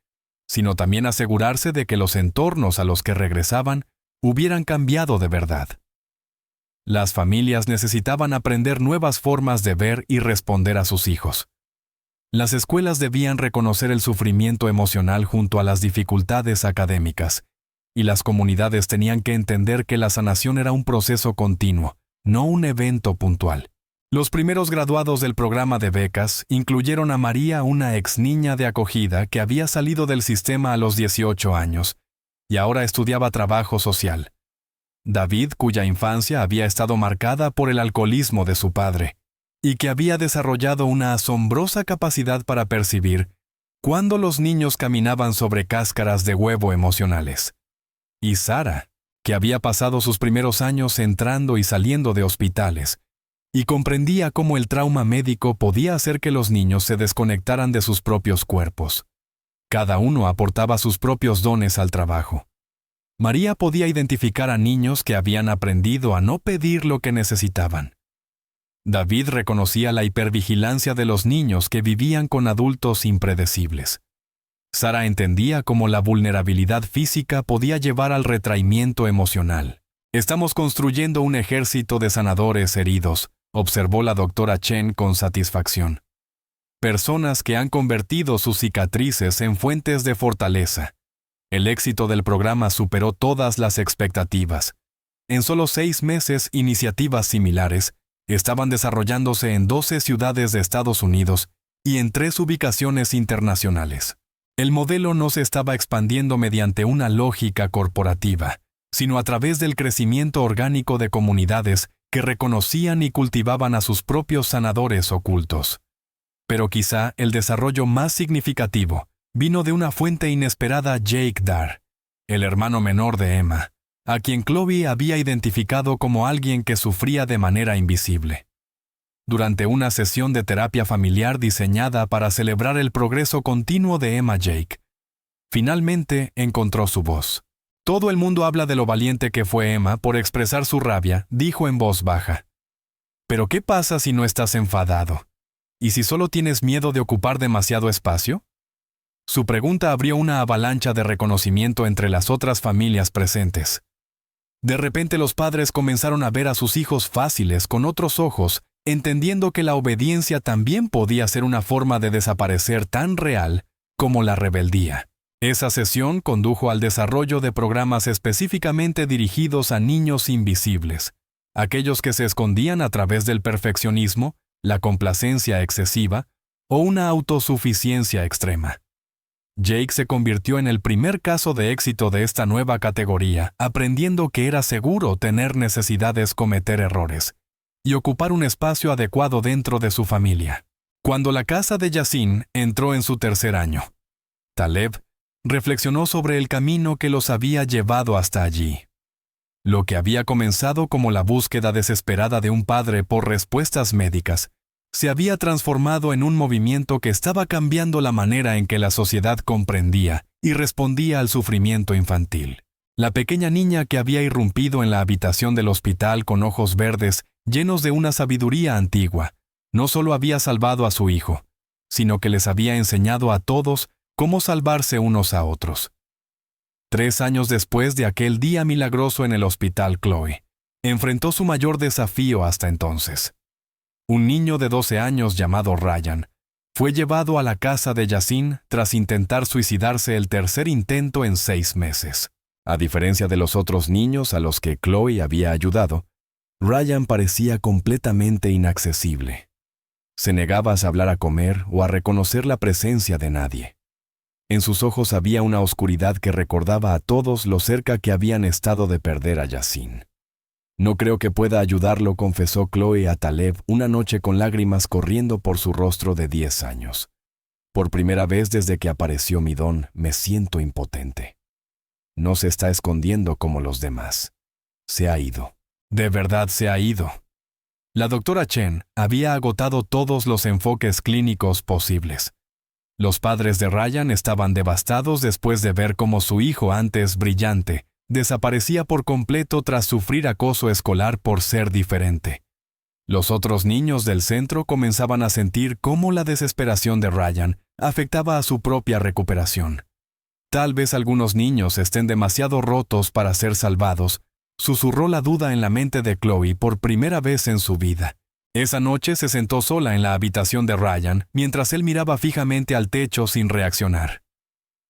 sino también asegurarse de que los entornos a los que regresaban hubieran cambiado de verdad. Las familias necesitaban aprender nuevas formas de ver y responder a sus hijos. Las escuelas debían reconocer el sufrimiento emocional junto a las dificultades académicas, y las comunidades tenían que entender que la sanación era un proceso continuo, no un evento puntual. Los primeros graduados del programa de becas incluyeron a María, una ex niña de acogida que había salido del sistema a los 18 años y ahora estudiaba trabajo social. David, cuya infancia había estado marcada por el alcoholismo de su padre y que había desarrollado una asombrosa capacidad para percibir cuando los niños caminaban sobre cáscaras de huevo emocionales. Y Sara, que había pasado sus primeros años entrando y saliendo de hospitales, y comprendía cómo el trauma médico podía hacer que los niños se desconectaran de sus propios cuerpos. Cada uno aportaba sus propios dones al trabajo. María podía identificar a niños que habían aprendido a no pedir lo que necesitaban. David reconocía la hipervigilancia de los niños que vivían con adultos impredecibles. Sara entendía cómo la vulnerabilidad física podía llevar al retraimiento emocional. Estamos construyendo un ejército de sanadores heridos, observó la doctora Chen con satisfacción. Personas que han convertido sus cicatrices en fuentes de fortaleza. El éxito del programa superó todas las expectativas. En solo 6 meses, iniciativas similares estaban desarrollándose en 12 ciudades de Estados Unidos y en 3 ubicaciones internacionales. El modelo no se estaba expandiendo mediante una lógica corporativa, sino a través del crecimiento orgánico de comunidades que reconocían y cultivaban a sus propios sanadores ocultos. Pero quizá el desarrollo más significativo vino de una fuente inesperada: Jake Dar, el hermano menor de Emma, a quien Chloe había identificado como alguien que sufría de manera invisible. Durante una sesión de terapia familiar diseñada para celebrar el progreso continuo de Emma, Jake finalmente encontró su voz. «Todo el mundo habla de lo valiente que fue Emma por expresar su rabia», dijo en voz baja. «Pero ¿qué pasa si no estás enfadado? ¿Y si solo tienes miedo de ocupar demasiado espacio?». Su pregunta abrió una avalancha de reconocimiento entre las otras familias presentes. De repente los padres comenzaron a ver a sus hijos fáciles con otros ojos, entendiendo que la obediencia también podía ser una forma de desaparecer tan real como la rebeldía. Esa sesión condujo al desarrollo de programas específicamente dirigidos a niños invisibles, aquellos que se escondían a través del perfeccionismo, la complacencia excesiva o una autosuficiencia extrema. Jake se convirtió en el primer caso de éxito de esta nueva categoría, aprendiendo que era seguro tener necesidades, cometer errores y ocupar un espacio adecuado dentro de su familia. Cuando la casa de Yasin entró en su tercer año, Taleb reflexionó sobre el camino que los había llevado hasta allí. Lo que había comenzado como la búsqueda desesperada de un padre por respuestas médicas, se había transformado en un movimiento que estaba cambiando la manera en que la sociedad comprendía y respondía al sufrimiento infantil. La pequeña niña que había irrumpido en la habitación del hospital con ojos verdes, llenos de una sabiduría antigua, no solo había salvado a su hijo, sino que les había enseñado a todos cómo salvarse unos a otros. 3 años después de aquel día milagroso en el hospital, Chloe enfrentó su mayor desafío hasta entonces. Un niño de 12 años llamado Ryan fue llevado a la casa de Yasin tras intentar suicidarse el tercer intento en 6 meses. A diferencia de los otros niños a los que Chloe había ayudado, Ryan parecía completamente inaccesible. Se negaba a hablar, a comer o a reconocer la presencia de nadie. En sus ojos había una oscuridad que recordaba a todos lo cerca que habían estado de perder a Yasin. «No creo que pueda ayudarlo», confesó Chloe a Taleb una noche con lágrimas corriendo por su rostro de 10 años. «Por primera vez desde que apareció mi don, me siento impotente. No se está escondiendo como los demás. Se ha ido. De verdad se ha ido». La doctora Chen había agotado todos los enfoques clínicos posibles. Los padres de Ryan estaban devastados después de ver cómo su hijo, antes brillante, desaparecía por completo tras sufrir acoso escolar por ser diferente. Los otros niños del centro comenzaban a sentir cómo la desesperación de Ryan afectaba a su propia recuperación. «Tal vez algunos niños estén demasiado rotos para ser salvados», susurró la duda en la mente de Chloe por primera vez en su vida. Esa noche se sentó sola en la habitación de Ryan mientras él miraba fijamente al techo sin reaccionar.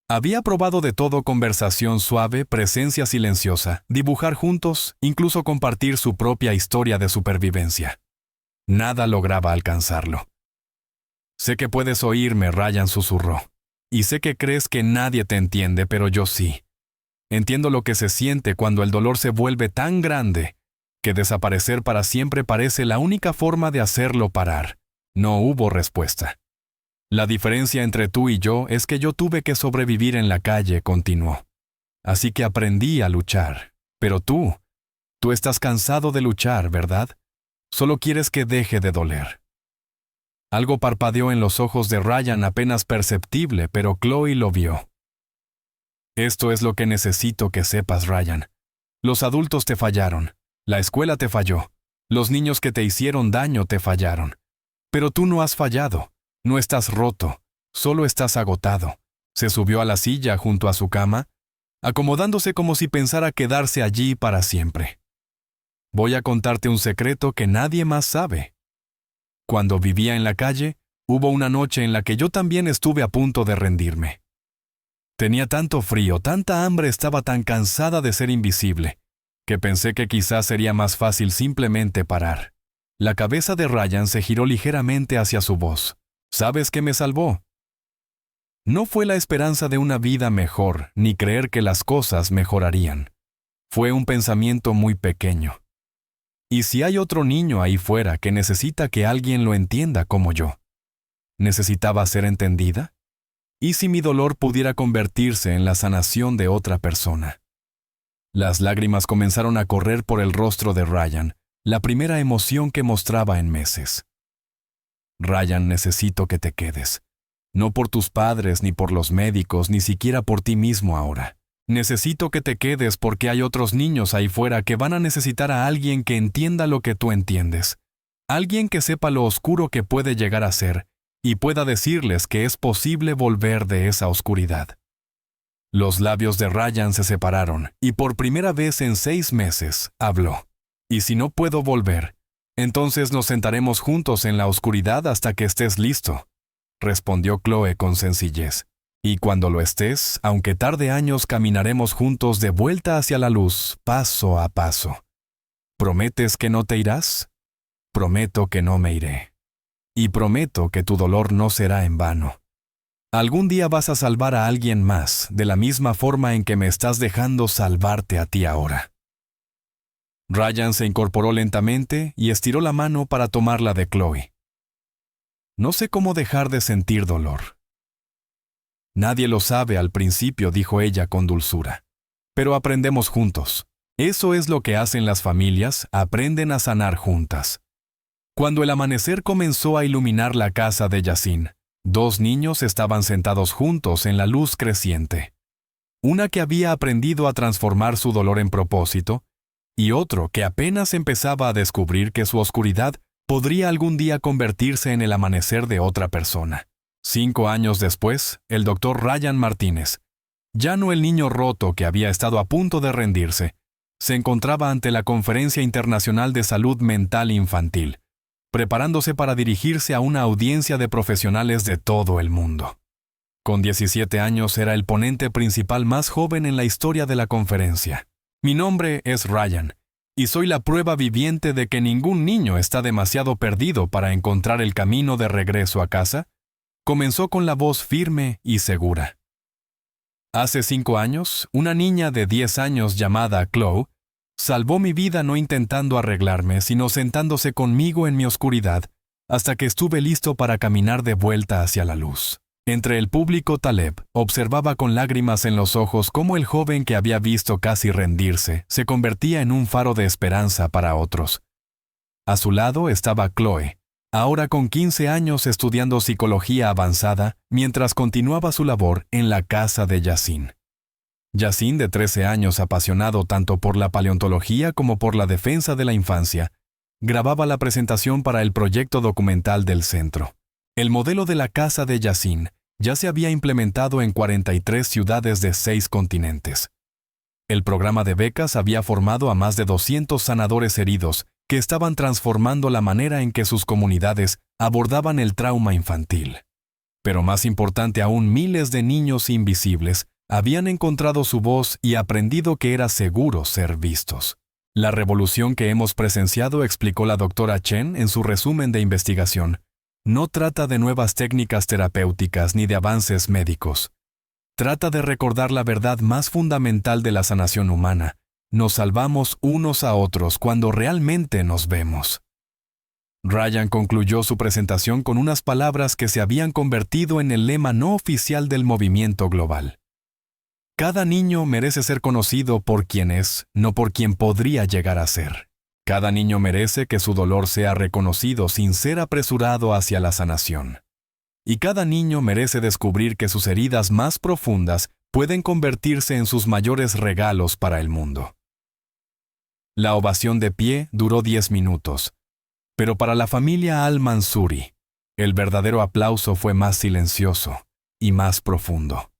Había probado de todo: conversación suave, presencia silenciosa, dibujar juntos, incluso compartir su propia historia de supervivencia. Nada lograba alcanzarlo. «Sé que puedes oírme», Ryan susurró. «Y sé que crees que nadie te entiende, pero yo sí. Entiendo lo que se siente cuando el dolor se vuelve tan grande que desaparecer para siempre parece la única forma de hacerlo parar». No hubo respuesta. «La diferencia entre tú y yo es que yo tuve que sobrevivir en la calle», continuó. «Así que aprendí a luchar. Pero tú estás cansado de luchar, ¿verdad? Solo quieres que deje de doler». Algo parpadeó en los ojos de Ryan, apenas perceptible, pero Chloe lo vio. «Esto es lo que necesito que sepas, Ryan. Los adultos te fallaron. La escuela te falló. Los niños que te hicieron daño te fallaron. Pero tú no has fallado. No estás roto. Solo estás agotado». Se subió a la silla junto a su cama, acomodándose como si pensara quedarse allí para siempre. «Voy a contarte un secreto que nadie más sabe. Cuando vivía en la calle, hubo una noche en la que yo también estuve a punto de rendirme. Tenía tanto frío, tanta hambre, estaba tan cansada de ser invisible, que pensé que quizás sería más fácil simplemente parar». La cabeza de Ryan se giró ligeramente hacia su voz. «¿Sabes qué me salvó? No fue la esperanza de una vida mejor, ni creer que las cosas mejorarían. Fue un pensamiento muy pequeño. ¿Y si hay otro niño ahí fuera que necesita que alguien lo entienda como yo? ¿Necesitaba ser entendida? ¿Y si mi dolor pudiera convertirse en la sanación de otra persona? Las lágrimas comenzaron a correr por el rostro de Ryan, la primera emoción que mostraba en meses. Ryan, necesito que te quedes. No por tus padres, ni por los médicos, ni siquiera por ti mismo ahora. Necesito que te quedes porque hay otros niños ahí fuera que van a necesitar a alguien que entienda lo que tú entiendes. Alguien que sepa lo oscuro que puede llegar a ser y pueda decirles que es posible volver de esa oscuridad. Los labios de Ryan se separaron y por primera vez en 6 meses habló. Y si no puedo volver, entonces nos sentaremos juntos en la oscuridad hasta que estés listo, respondió Chloe con sencillez. Y cuando lo estés, aunque tarde años, caminaremos juntos de vuelta hacia la luz, paso a paso. ¿Prometes que no te irás? Prometo que no me iré. Y prometo que tu dolor no será en vano. Algún día vas a salvar a alguien más, de la misma forma en que me estás dejando salvarte a ti ahora. Ryan se incorporó lentamente y estiró la mano para tomarla de Chloe. No sé cómo dejar de sentir dolor. Nadie lo sabe al principio, dijo ella con dulzura. Pero aprendemos juntos. Eso es lo que hacen las familias, aprenden a sanar juntas. Cuando el amanecer comenzó a iluminar la casa de Yasin, 2 niños estaban sentados juntos en la luz creciente. Una que había aprendido a transformar su dolor en propósito, y otro que apenas empezaba a descubrir que su oscuridad podría algún día convertirse en el amanecer de otra persona. 5 años después, el doctor Ryan Martínez, ya no el niño roto que había estado a punto de rendirse, se encontraba ante la Conferencia Internacional de Salud Mental Infantil, preparándose para dirigirse a una audiencia de profesionales de todo el mundo. Con 17 años era el ponente principal más joven en la historia de la conferencia. Mi nombre es Ryan, y soy la prueba viviente de que ningún niño está demasiado perdido para encontrar el camino de regreso a casa. Comenzó con la voz firme y segura. Hace 5 años, una niña de 10 años llamada Chloe salvó mi vida no intentando arreglarme, sino sentándose conmigo en mi oscuridad, hasta que estuve listo para caminar de vuelta hacia la luz. Entre el público, Taleb observaba con lágrimas en los ojos cómo el joven que había visto casi rendirse se convertía en un faro de esperanza para otros. A su lado estaba Chloe, ahora con 15 años estudiando psicología avanzada, mientras continuaba su labor en la casa de Yasin. Yasin, de 13 años, apasionado tanto por la paleontología como por la defensa de la infancia, grababa la presentación para el proyecto documental del centro. El modelo de la casa de Yasin ya se había implementado en 43 ciudades de 6 continentes. El programa de becas había formado a más de 200 sanadores heridos que estaban transformando la manera en que sus comunidades abordaban el trauma infantil. Pero más importante aún, miles de niños invisibles habían encontrado su voz y aprendido que era seguro ser vistos. La revolución que hemos presenciado, explicó la doctora Chen en su resumen de investigación, no trata de nuevas técnicas terapéuticas ni de avances médicos. Trata de recordar la verdad más fundamental de la sanación humana. Nos salvamos unos a otros cuando realmente nos vemos. Ryan concluyó su presentación con unas palabras que se habían convertido en el lema no oficial del movimiento global. Cada niño merece ser conocido por quien es, no por quien podría llegar a ser. Cada niño merece que su dolor sea reconocido sin ser apresurado hacia la sanación. Y cada niño merece descubrir que sus heridas más profundas pueden convertirse en sus mayores regalos para el mundo. La ovación de pie duró 10 minutos, pero para la familia Al-Mansuri, el verdadero aplauso fue más silencioso y más profundo.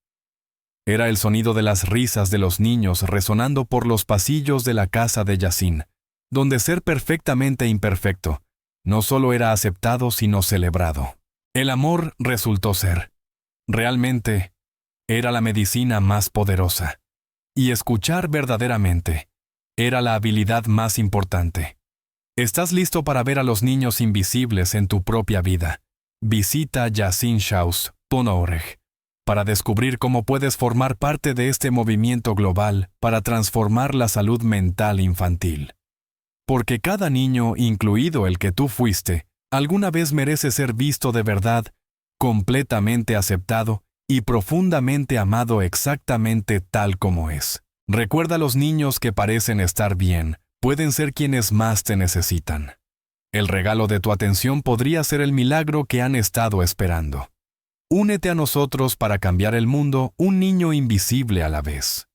Era el sonido de las risas de los niños resonando por los pasillos de la casa de Yasin, donde ser perfectamente imperfecto no solo era aceptado sino celebrado. El amor resultó ser, realmente, era la medicina más poderosa. Y escuchar verdaderamente era la habilidad más importante. ¿Estás listo para ver a los niños invisibles en tu propia vida? Visita yasinshaus.org para descubrir cómo puedes formar parte de este movimiento global para transformar la salud mental infantil. Porque cada niño, incluido el que tú fuiste, alguna vez merece ser visto de verdad, completamente aceptado y profundamente amado exactamente tal como es. Recuerda, los niños que parecen estar bien pueden ser quienes más te necesitan. El regalo de tu atención podría ser el milagro que han estado esperando. Únete a nosotros para cambiar el mundo, un niño invisible a la vez.